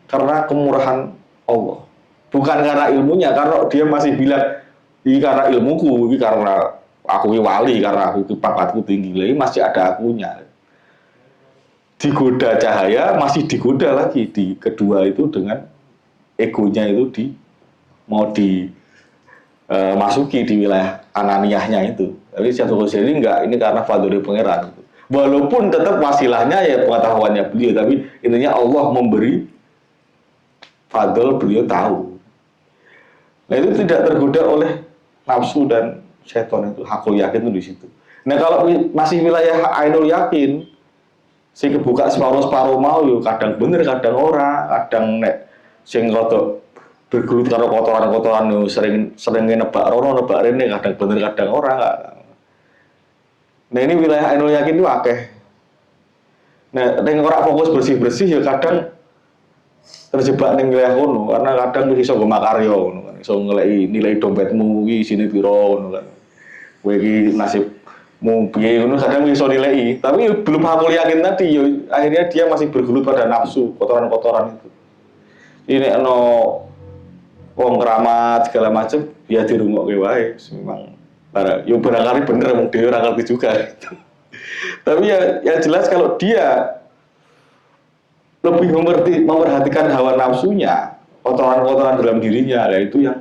Karena kemurahan Allah. Bukan karena ilmunya, karena dia masih bilang ini karena ilmuku, ini karena aku wali, karena aku pangkatku tinggi, ini masih ada akunya. Digoda cahaya, masih digoda lagi di kedua itu dengan egonya itu mau dimasuki di wilayah ananiyahnya itu. Tapi Syekh Abdul Qadir enggak, ini karena fadli pangeran. Walaupun tetap wasilahnya ya pengetahuannya beliau, tapi intinya Allah memberi fadl, beliau tahu. Nah itu tidak tergoda oleh nafsu dan setan itu, hakul yakin itu di situ. Nah kalau masih wilayah Ainul Yakin, sing kebuka separuh mau yo kadang bener kadang ora, kadang nek sing rada bergelut karo kotoran-kotoran yo sering nebak rono nebak rene, kadang bener kadang ora. Nah ini wilayah Ainul Yakin itu akeh. Nah nek ora fokus bersih-bersih ya kadang terjebak ning wilayah kono karena kadang wis iso nggo makarya ngono kan, iso ngeleki nilai dompetmu iki isine pira ngono kan. Kowe iki nasibmu piye ngono kadang iso nilai, tapi belum hakul yakin tadi yo akhirnya dia masih bergelut pada nafsu, kotoran-kotoran itu. Ini ono wong keramat segala macam ya dirungokke wae, memang yo barangkali bener wong dhewe ora ngerti juga gitu. Tapi ya jelas kalau dia lebih memperhatikan hawa nafsunya, kotoran-kotoran dalam dirinya, ya itu yang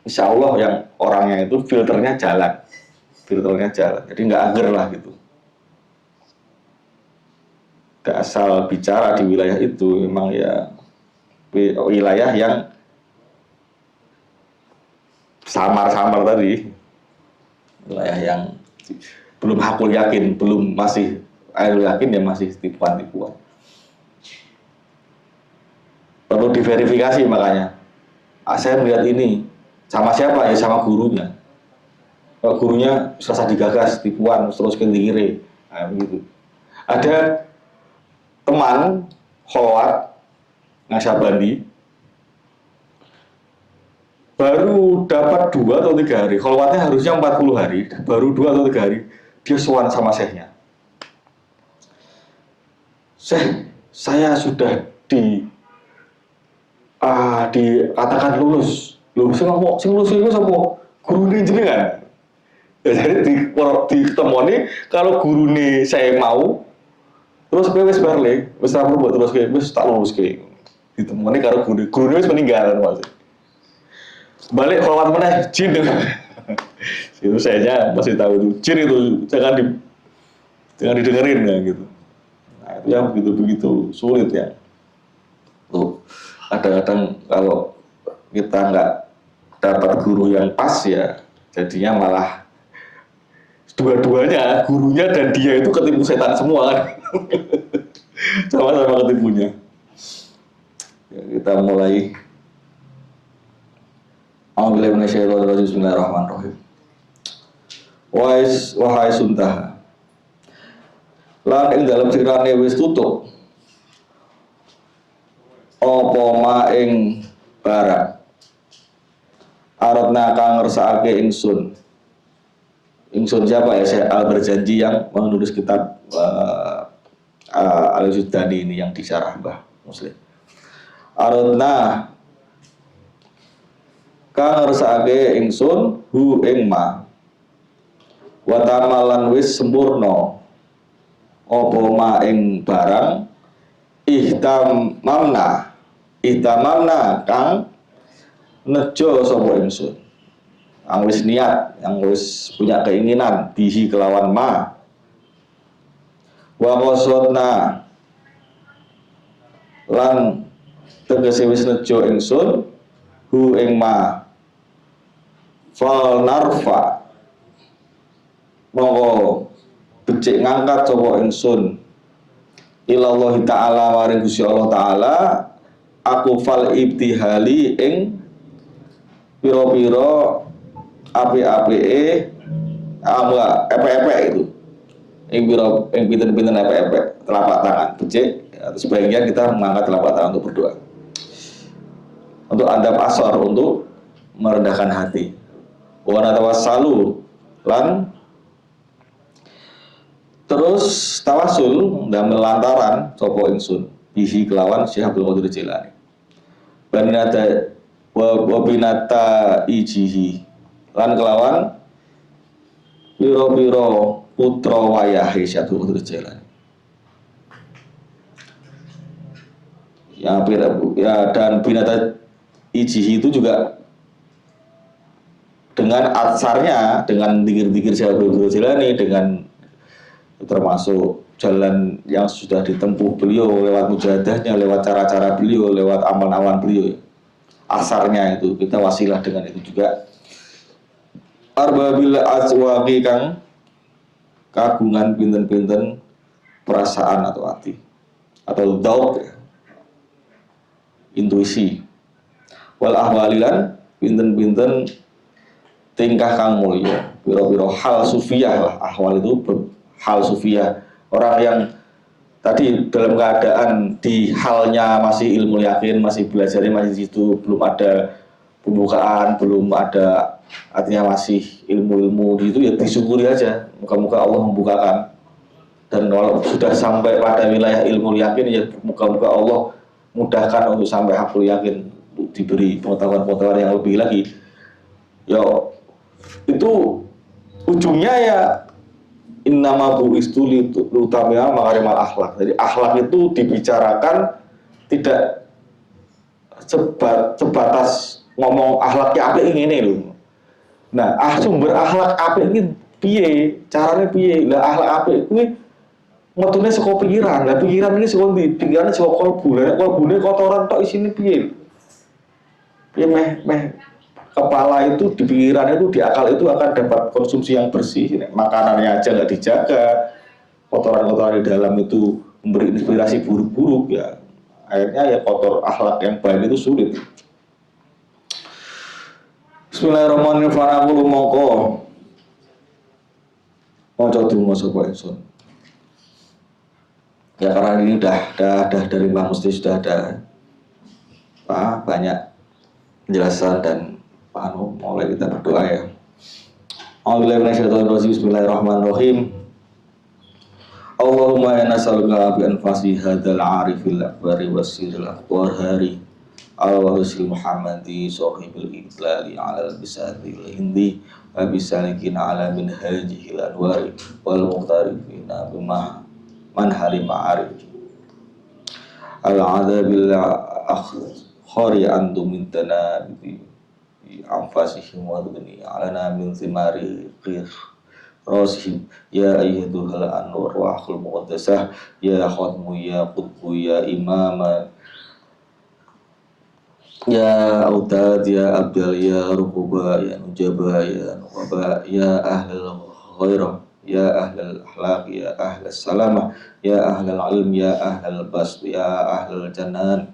insya Allah yang orangnya itu filternya jalan, jadi nggak ager lah gitu. Nggak asal bicara di wilayah itu, memang ya wilayah yang samar-samar tadi, wilayah yang belum hakul yakin, belum masih Ainul Yakin ya masih tipuan-tipuan. Perlu diverifikasi makanya. Saya melihat ini sama siapa ya, sama gurunya. Kalau gurunya serasa digagas, tipuan, terus ke kiri, nah, begitu. Ada teman kholwat Naksabandi baru dapat 2 atau 3 hari, kholwatnya harusnya 40 hari, baru 2 atau 3 hari dia sowan sama syekhnya. Syekh, saya sudah dikatakan lulus. Lulus sing lulus itu sapa? Gurune jenengan. Ya, jadi ditemoni kalau gurune saya mau terus kowe wis balik, wis ora perlu terus kowe wis tak lulus kowe. Ditemoni karo gurune wis meninggal Mas. Balik hormat meneh jin. Itu saya masih tahu itu jin itu jangan didengerin ya gitu. Nah, itu yang begitu sulit ya. Tuh, kadang-kadang kalau kita nggak dapat guru yang pas ya jadinya malah dua-duanya, gurunya dan dia itu ketipu setan semua kan. Sama-sama ketipunya. Ya, kita mulai. A'udzubillahi minasyaitonir rajim. Bismillahirrahmanirrahim. Wahai suntaha. Lan ing dalam sirane wis tutup. Apa ma ing barang. Aratna kang ngersakake ingsun. Ingsun siapa ya? Saya Al-Berjanji yang menulis kitab Al-Sudani ini yang disyarah Mbah Muslim. Aratna kang ngersakake ingsun hu ing ma. Wa tamalan wis sempurna apa ma ing barang ihtamamna kang nejo sapa ingsun. Yang wis niat, yang wis punya keinginan bihi kelawan ma. Wa qasodna lan tegese wis nejo ingsun hu ing ma. Fal narfa monggo becik ngangkat sapa ingsun ilallah taala maring Gusti Allah taala aku fal ibtihali ing pira-pira api-apike epek-epek itu ing pinten-pinten epek-epek telapak tangan becik atau sebagian kita mengangkat telapak tangan untuk berdoa untuk adab asar untuk merendahkan hati wa natawassalu lan terus tawasul dan melantaran sapa ingsun bihi kelawan Syekh Abdul Qadir Jilani. Banata wa binata ijihi lan kelawan pira-pira putra wayahe Syekh Abdul Qadir Jilani. Ya dan binata ijihi itu juga dengan atsarnya, dengan dikir-dikir Syekh Abdul Qadir Jilani, dengan termasuk jalan yang sudah ditempuh beliau lewat mujahadahnya, lewat cara-cara beliau, lewat amal-amal beliau. Asarnya itu kita wasilah dengan itu juga. Arbabil azwaqi kang kagungan pinten-pinten perasaan atau hati atau daud ya. Intuisi. Wal ahwalilan pinten-pinten tingkah kang mulya, pira-pira hal sufiyah lah. Ahwal itu hal sufiyah, orang yang tadi dalam keadaan di halnya masih ilmu yakin, masih belajarnya masih di situ, belum ada pembukaan, belum ada artinya masih ilmu-ilmu gitu ya disyukuri aja. Muka-muka Allah membukakan. Dan kalau sudah sampai pada wilayah ilmu yakin ya muka-muka Allah mudahkan untuk sampai hakul yakin, diberi pengetahuan-pengetahuan yang lebih lagi. Ya itu ujungnya ya innama bu'istu liutamia makarimal akhlak. Jadi akhlak itu dibicarakan tidak sebatas ngomong akhlaknya apik ngene lho. Nah, sumber akhlak apik iki piye? Carane piye? Lah akhlak apik kuwi metune saka pikiran. Lah pikiran iki saka ndi? Pikirane saka kalbu. Lah kalbune kotoran tok isine piye? Piye meh kepala itu di pikiran itu di akal itu akan dapat konsumsi yang bersih. Makanannya aja nggak dijaga, kotoran-kotoran di dalam itu memberi inspirasi buruk-buruk ya. Akhirnya ya kotor akhlak yang baik itu sulit. Bismillahirrahmanirrahim. Fanaqulu mongko maca donga sapa ingsun. Ya karena ini udah dari Mbah Musti sudah ada banyak penjelasan dan mulai kita berdoa ya. A'udzubillahi minasyaitonir rajim. Bismillahirrahmanirrahim. Allahumma inna nas'aluka bi anfasi hadzal 'arifil akbari wasiril akbarhari al-wasil Muhammadi sahibil iqlali 'ala al-bisadil hindi wa bisalikina 'ala minhajihil anwari wal muqtarifina bima manhari ma'arif al-'adabil akhari antum mintana bi anfasihim wa dhuni alana min thimari qir rasihim ya ayyatuhal anwar wa akhul muqaddasah ya khatmu ya qutbu ya imama ya autad ya abdal ya rukuba ya nujaba ya nuqaba ya ahlul ghairah ya ahlal akhlaq ya ahlal salamah ya ahlal ilm ya ahlal basd ya ahlal janan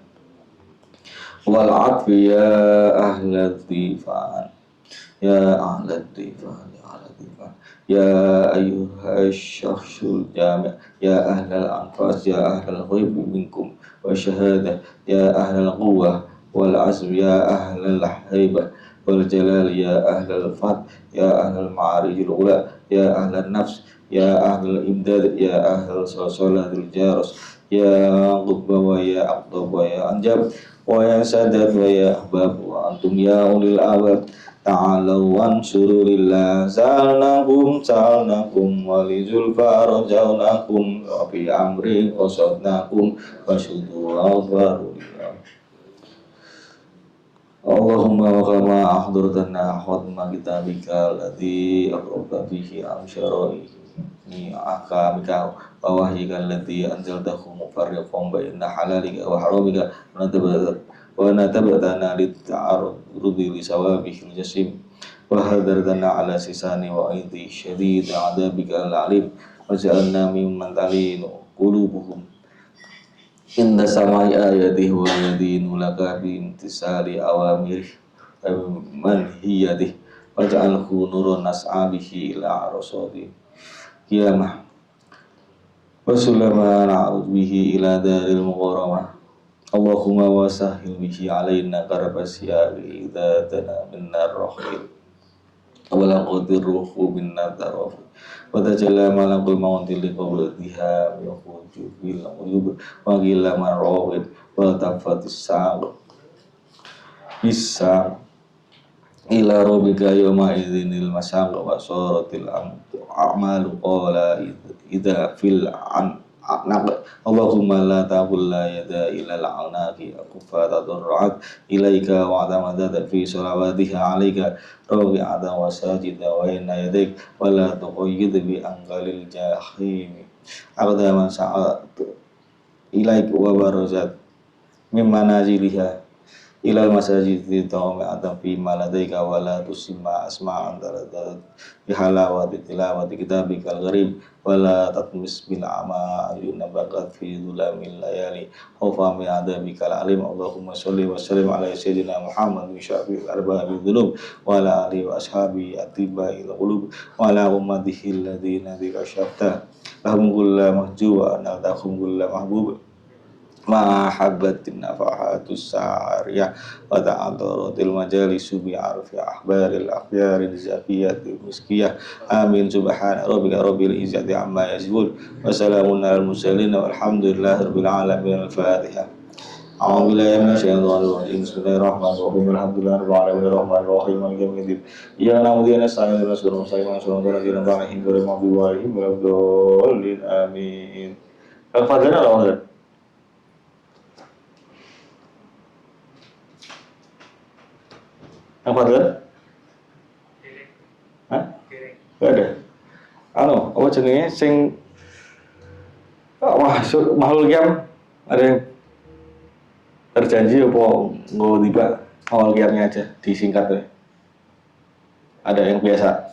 wal afi ya ahlal dhifan ya ahlal dhifan ya ahlal dhifan ya ayyuhas syakhsul jami' ya ahlal anfas ya ahlal ghaib minkum wa syahadah ya ahlal quwwah wal azm ya ahlal haibah wal jalal ya ahlal fat ya ahlal ma'arijil ula ya ahlal nafs ya ahlal imdad ya ahlal salatul jaros ya qutba wa ya aqtab wa ya anjab wa ya sadat wa ya ahbab wa antum ya ulil albab ta'alau wansurulillah salnakum walizulfa rajaunakum wa fi amri qasadnakum wa syudu awfarulillah Allahumma wa kama ahdurtana khutma kitabika alladhi aqrabta fihi amsyara'i akamika wa wahyika alladhi anzaltahu mufarriqan baina halalika wa haramika wa natabatana litta'arudi li sawabihil jasim wa hadartana ala sisani wa aidhi syadid adabika al-alim wa ja'alna mimman talinu qulubuhum inna samai ayatihi wa yadinu laka bi imtisali awamir manhiyatih waj'alhu nurun nas'abihi ila arasadi qiyamah wa sulama na'ud bihi ila daril muqaramah Allahumma wasahil bihi alaina karabasiyari idhatana minnar rahil awala qadirruhu minna tarafu wa tajalla malakul mawti li qablatiha yahuju bil uyub wa gila marrawid wa tafatis sa'ab bisa ila rabbika yawma idzinil masaq wa suratil a'malu qala idza fil an Allahumma la taqul la yada ila al-anaqi akufa tadarru'at ilaika wa adamadat fi salawatiha alaika rabi'ata wa sajida wa inna yadik wa la tuqayyid bi anqalil jahim aqdaman sa'at ilaika wa barazat mimma naziliha ilal masajid di ta'ami'atan fi maladaika wa la tusimma asma'an taradat bihalawati tilawati kitabikal gharib wa la tatmis bil ama ayuna bakat fi dhulamil layali khawfa min adabikal alim Allahumma salli wa sallim ala sayyidina Muhammad wa syafi'il arba'i dhunub wa ala alihi wa ashabi atiba'il qulub wa ala ummatihi alladhina dikashafta lahum kulla mahjuwa naltakum kulla mahbub mahabbatin nafahatus sa'ariyah wa ta'adaratil majalisu bi'arfi ahbaril akhbaril zakiyatil miskiyah amin subhana rabbika rabbil izzati amma yasifun wa salamun alal mursalin walhamdulillahi rabbil alamin al-fatihah a'udzu billahi minasyaitonir rajim bismillahirrahmanirrahim alhamdulillahi rabbil alamin arrahmanir rahim maliki yaumiddin iyyaka na'budu wa nasta'inu ihdinas siratal mustaqim siratal ladzina an'amta 'alaihim ghairil maghdubi 'alaihim waladdallin amin. Al-Fatihah Allah. Yang Fadlan? Hah? Gak ada? Apa jenenge sing wah, makhluk kiam ada yang terjanji apa nggak tiba awal kiamnya aja disingkat deh. Ada yang biasa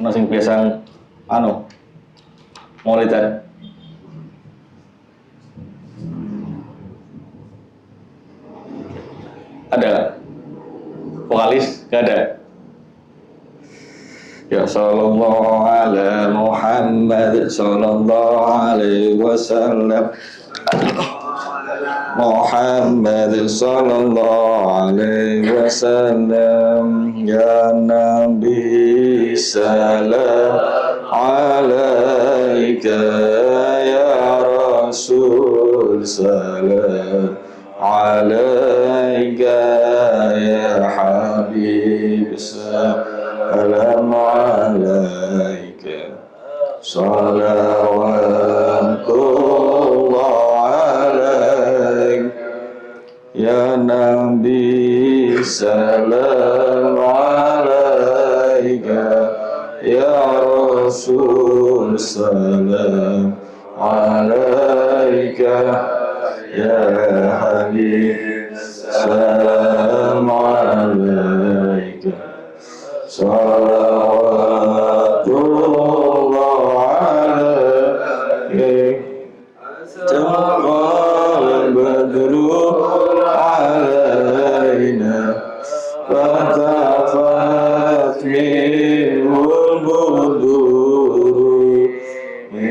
sing biasa maulidan ada vokalis? Gak ada. Ya sallallahu ala Muhammad sallallahu alaihi wasallam Muhammad sallallahu alaihi wasallam ya Nabi salam alaika ya Rasul salam alaika ya Habib salam alaika salawatullah alaik ya Nabi salam alaika ya Rasul salam alaika ya Habib salam alaika salawat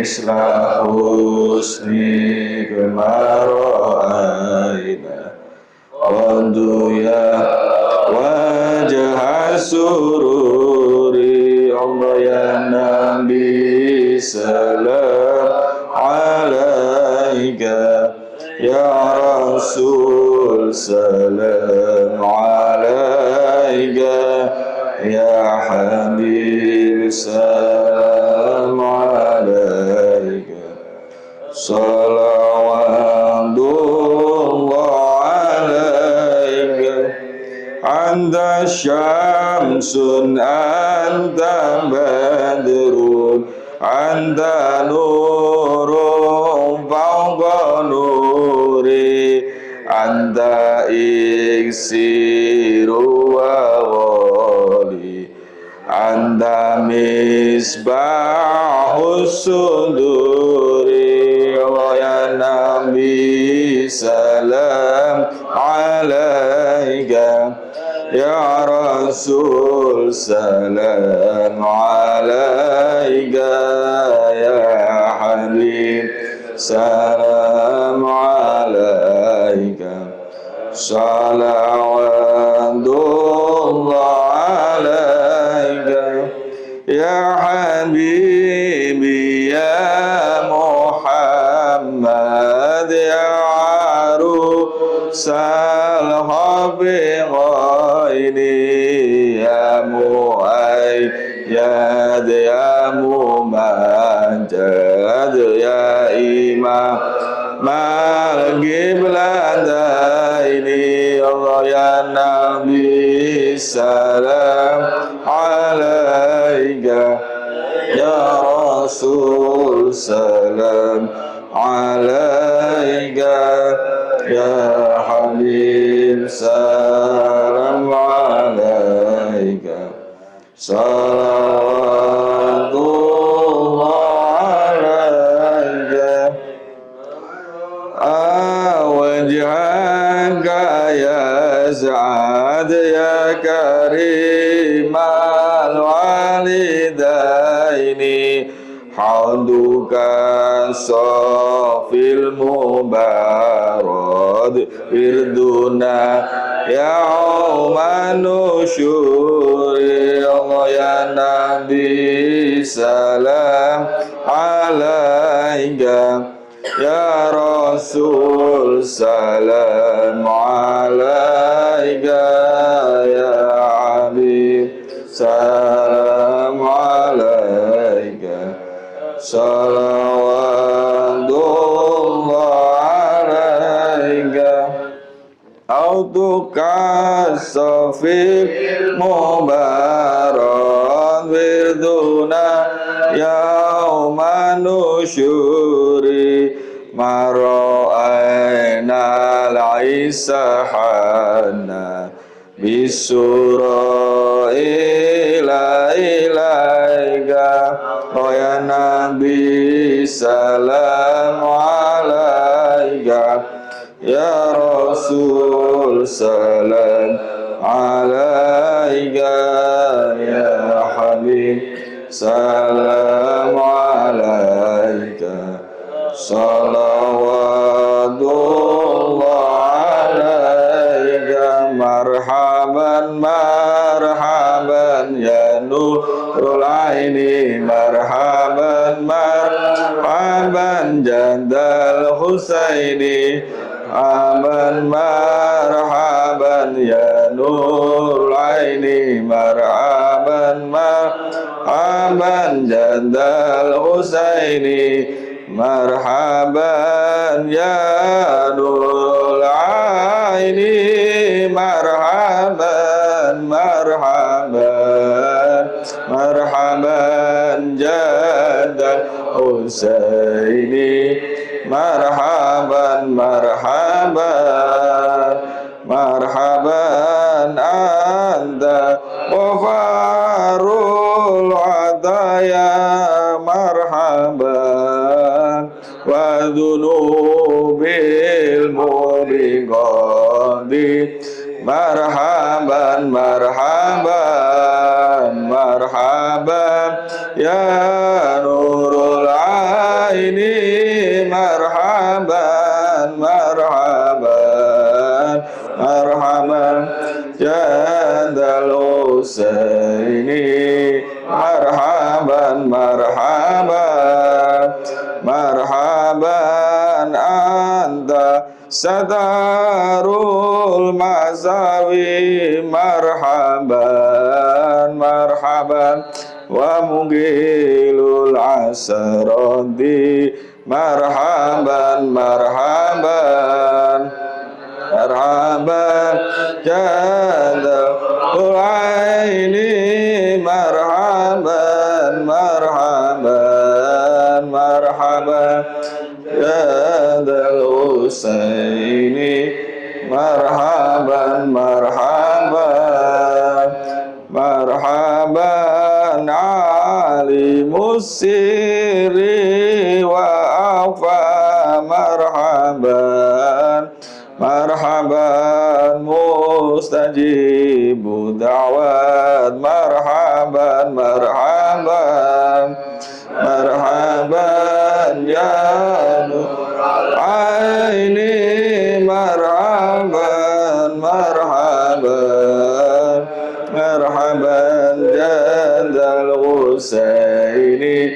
misla husni kemaro'aina Wandu ya wajah sururi Allah ya Nabi salam alaika ya Rasul salam alaika ya Habib salam alaika salawatullah alaika anta syamsun anta badrun anta nurun fawqa nuri anta iksiru wa wali anta misbahus suduri ya Nabi salam alaika ya Rasul salam alaika ya Habib salam alaika salawatullah alaika ya Habibi ya Muhammad ya arusal habiqaini ya muayyad ya mumajjad ya imam malqiblataini Allah ya Nabi salam alaika ya Rasul salam alaika ya Habib salam alaika salawatullah alaika wajhaka ya Sa'ad ya Karim al-walidaini Hauduka sofil mubarad Irduna yaumanusyuri Allah ya Nabi salam alaika ya Rasul salam alaika ya Habib salam alaika salawatullah alaika autuka sofil mubarak wirduna yaumanusyuri maro'aina al-isahana bisura ilaika ya Nabi salam alaika ya Rasul salam alaika ya Habib salam alaika salawatullah alaika marhaban marhaban ya nurul aini marhaban marhaban jandal husaini marhaban marhaban ya nurul aini marhaban marhaban jandal husaini marhaban ya nurul aini marhaban marhaban marhaban jadal husaini marhaban marhaban marhaban anta wafarul adaya marhaban wa dhunubil mubiqadi marhaban marhaban marhaban ya nurul satarul masawi marhaban marhaban wa mugilul asrodi marhaban marhaban marhaban jadul aini marhaban marhaban marhaban jadul husaini marhaban marhaban marhaban alimus sirri wa afa marhaban marhaban mustajibu da'wat marhaban marhaban marhaban ya nur aini marhaban marhaban marhaban jadal husaini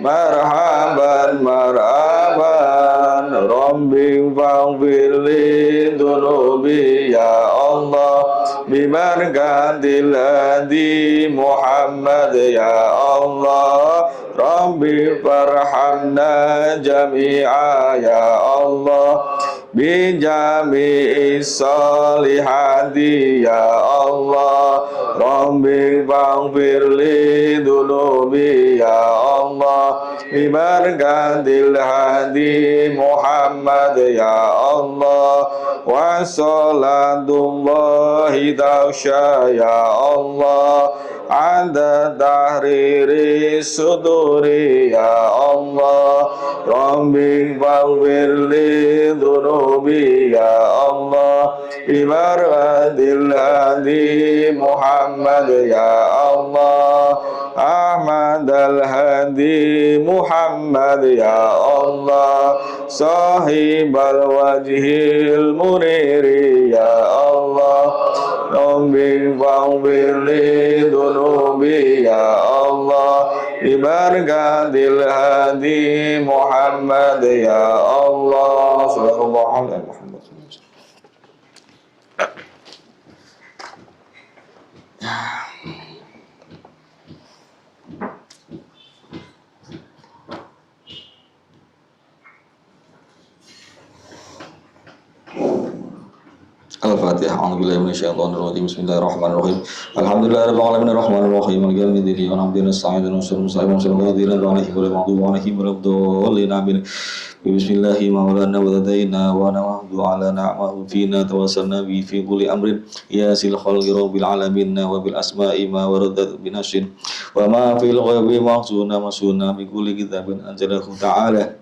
marhaban marhaban rabbi faghfir li dhunubi ya Allah bibarakatil hadi Muhammad ya Allah rabbi farhamna jami'a ya Allah bijami'is solihati ya Allah rabbi faghfir li dhunubi ya Allah bibarakatil hadi Muhammad ya Allah wa salatullahi taksha ya Allah ada tahriri suduri ya Allah rabbi faghfir li dhunubi ya Allah bibarakatil hadi Muhammad ya Allah Ahmad al-Hadi Muhammad ya Allah Sahib al-Wajhil Muniri ya Allah Rabbi faghfir li dhunubi ya Allah Bibarakatil Hadi Muhammad ya Allah Sallallahu alaihi Muhammad. Al-Fatihah. A'udzubillahi minasyaitonir rajim. Bismillahirrahmanirrahim. Alhamdulillahirabbil alamin arrahmanir rahim maliki yaumiddin. Iyyaka na'budu wa iyyaka nasta'in. Ihdinas siratal mustaqim. Bismillahi maulana wa ladaina wa na'udzu ala na'mahu fina tawassalna bi fi kulli amrin ya sil khalqi rabbil alamin wa bil asma'i ma waradat binashin wa ma fil ghaibi mahsuna masuna bi kulli kitabin anzalahu ta'ala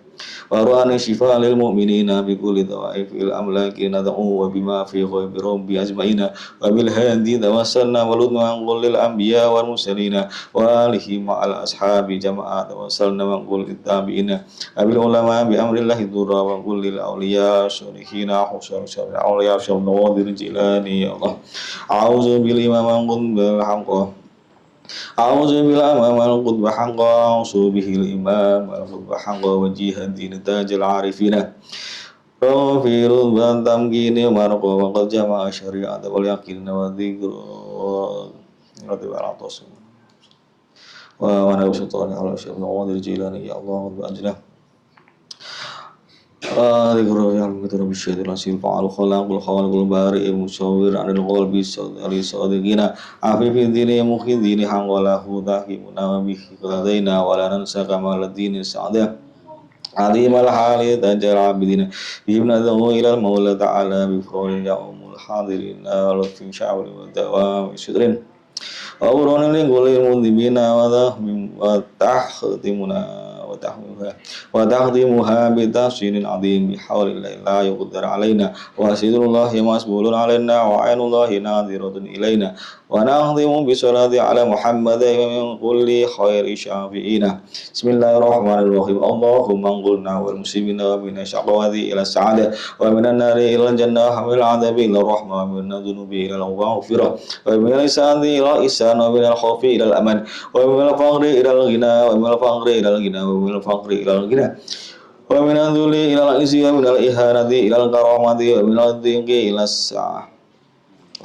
Warwani shifa lil mu'minina bi kulli dhawaifil amlaki nad'u wa bima fi ghaibi rabbi ajma'ina wa bil hadi tawassalna wa ludna an lil anbiya wal mursalina wa alihi ma'al ashabi jama'a tawassalna wa qul tabi'ina abil ulama bi amrillahi dhurra wa qul lil awliya syarihina husain syarih awliya syawnawadir jilani ya Allah a'udzu bil imam bil haqq A'udzu billahi minal qutbi haqqa a'udzu bihil imam wal qutbi haqqa wa jihadin tajal arifina Rafirul bantam gini marqa wa qad jama'a syari'at wal yaqin wa dzikru wa atos wa ana usultan ala syaikhna wa dirjilani ya Allah wa ajlah Dikuru yang betul bisyadil asil fa'al khalaqul khaliqul bari'il musawwir anil qalbi sadari sadiqina afifid dini mukhid dini hangwalahu tahimuna wa bihi qadaina wa la nansa kamal dini sa'adah Azimal hali tajal abidina Ibn adhu ilal maula ta'ala bifrawlin ya'umul hadirin Lutfin sya'uli wa dawam syudrin Wa urunin lingkulil mundibina wa tahtimuna وتقديمها بتحسين عظيم بحول الله لا يقدر علينا وسيد الله مسبول علينا وعين الله ناظرة إلينا ونخدم بصلاة على محمد من كل خير شافعين بسم الله الرحمن الرحيم اللهم انقلنا والمسلمين ومن الشقوات إلى السعادة ومن النار إلى الجنة ومن العذاب إلى الرحمة ومن الذنوب إلى المغفرة ومن الإحسان إلى الإحسان ومن الخوف إلى الأمن ومن الفقر إلى الغنى ومن الفقر إلى الغنى ومن الفقر إلى الغنى wa min adh-dhulli ila al-izzi wa min al-ihanati ila al-karamati wa min ad-dhiqi ila as-sa'ah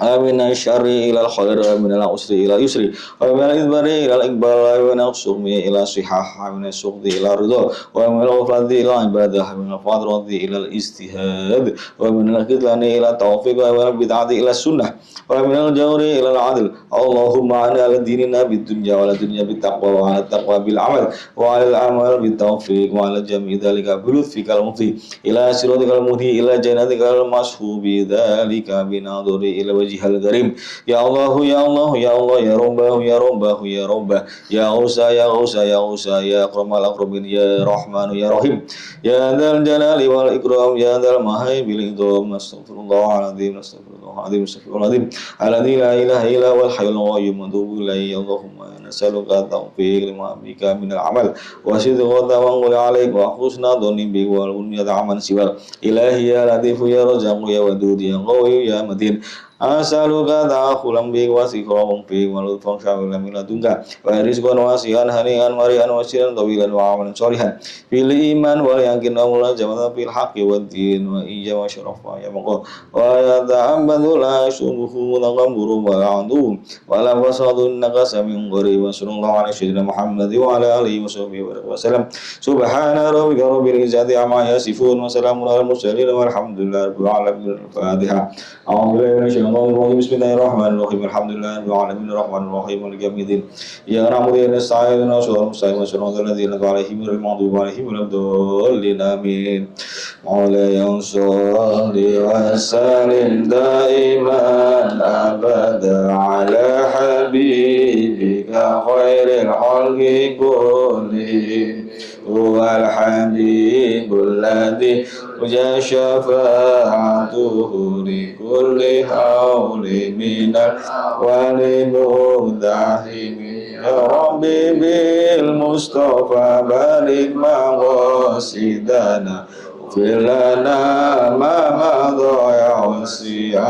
ومن الشر إلى الخير ومن العسر إلى اليسر ومن الإدبار إلى الإقبال ومن السقم إلى الصحاح ومن السخط إلى الرضا ومن الغفلة إلى العبادة ومن الفضرة إلى الاجتهاد ومن الكتلان إلى التوفيق ومن البدعة إلى السنة ومن الجور إلى العدل اللهم أعنا على ديننا بالدنيا وعلى الدنيا بالتقوى وعلى التقوى بالعمل وعلى العمل بالتوفيق وعلى جميع ذلك بلطفك المفضي إلى صراطك المهدي إلى جنتك المصحوب ذلك بناظر إلى وجه الكريم يا الله يا الله يا الله يا رباه يا رباه يا رباه يا غوثا يا غوثا يا غوثا يا أكرم الأكرمين يا رحمن يا رحيم يا ذا الجلال والإكرام يا ذا المهيب بالإكرام نستغفر الله العظيم نستغفر الله العظيم نستغفر الله العظيم الذي لا إله إلا هو الحي القيوم ونتوب إليه اللهم نسألك التوفيق لما بك من العمل وصدق والتوكل عليك وحسن ظن بك والغنية عمن سواك إلهي يا لطيف يا رزاق يا ودود يا قوي يا متين أسألك تعقلا بك وسكرا بك ولطفا شاملا من لدنك ورزقا واسعا هنيئا مريئا وسيرا طويلا وعملا صالحا في الإيمان واليقين وملازمة في الحق والدين وإيجاب وشرفا يا مقام ويتعبد لا يشوفه تكبر ولا عدو ولا فساد إنك سميع قريب وصلى الله على سيدنا محمد وعلى آله وصحبه وسلم سبحان ربك رب العزة عما يصفون وسلام على المرسلين والحمد لله رب العالمين الفاتحة أعوذ بالله من الشيطان الرجيم بسم الله الرحمن الرحيم الحمد لله رب العالمين الرحمن الرحيم مالك يوم الدين إياك نعبد وإياك نستعين اهدنا الصراط المستقيم صراط الذين أنعمت عليهم غير المغضوب عليهم ولا الضالين آمين مولاي صل وسلم دائما أبدا على حبيبك خير الخلق كلهم هو الحبيب الذي رجى شفاعته لكل حول من والمدعم يا ربي بالمصطفى بارك مقاصدنا اغفر لنا ما مضى يا وسيع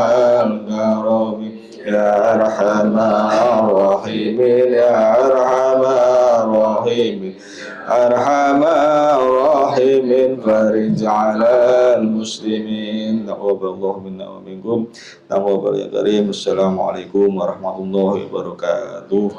الكرم يا أرحم الراحمين يا أرحم الراحمين أرحم الراحمين فرج على المسلمين تقبل الله منا ومنكم تقبل يا كريم السلام عليكم ورحمة الله وبركاته.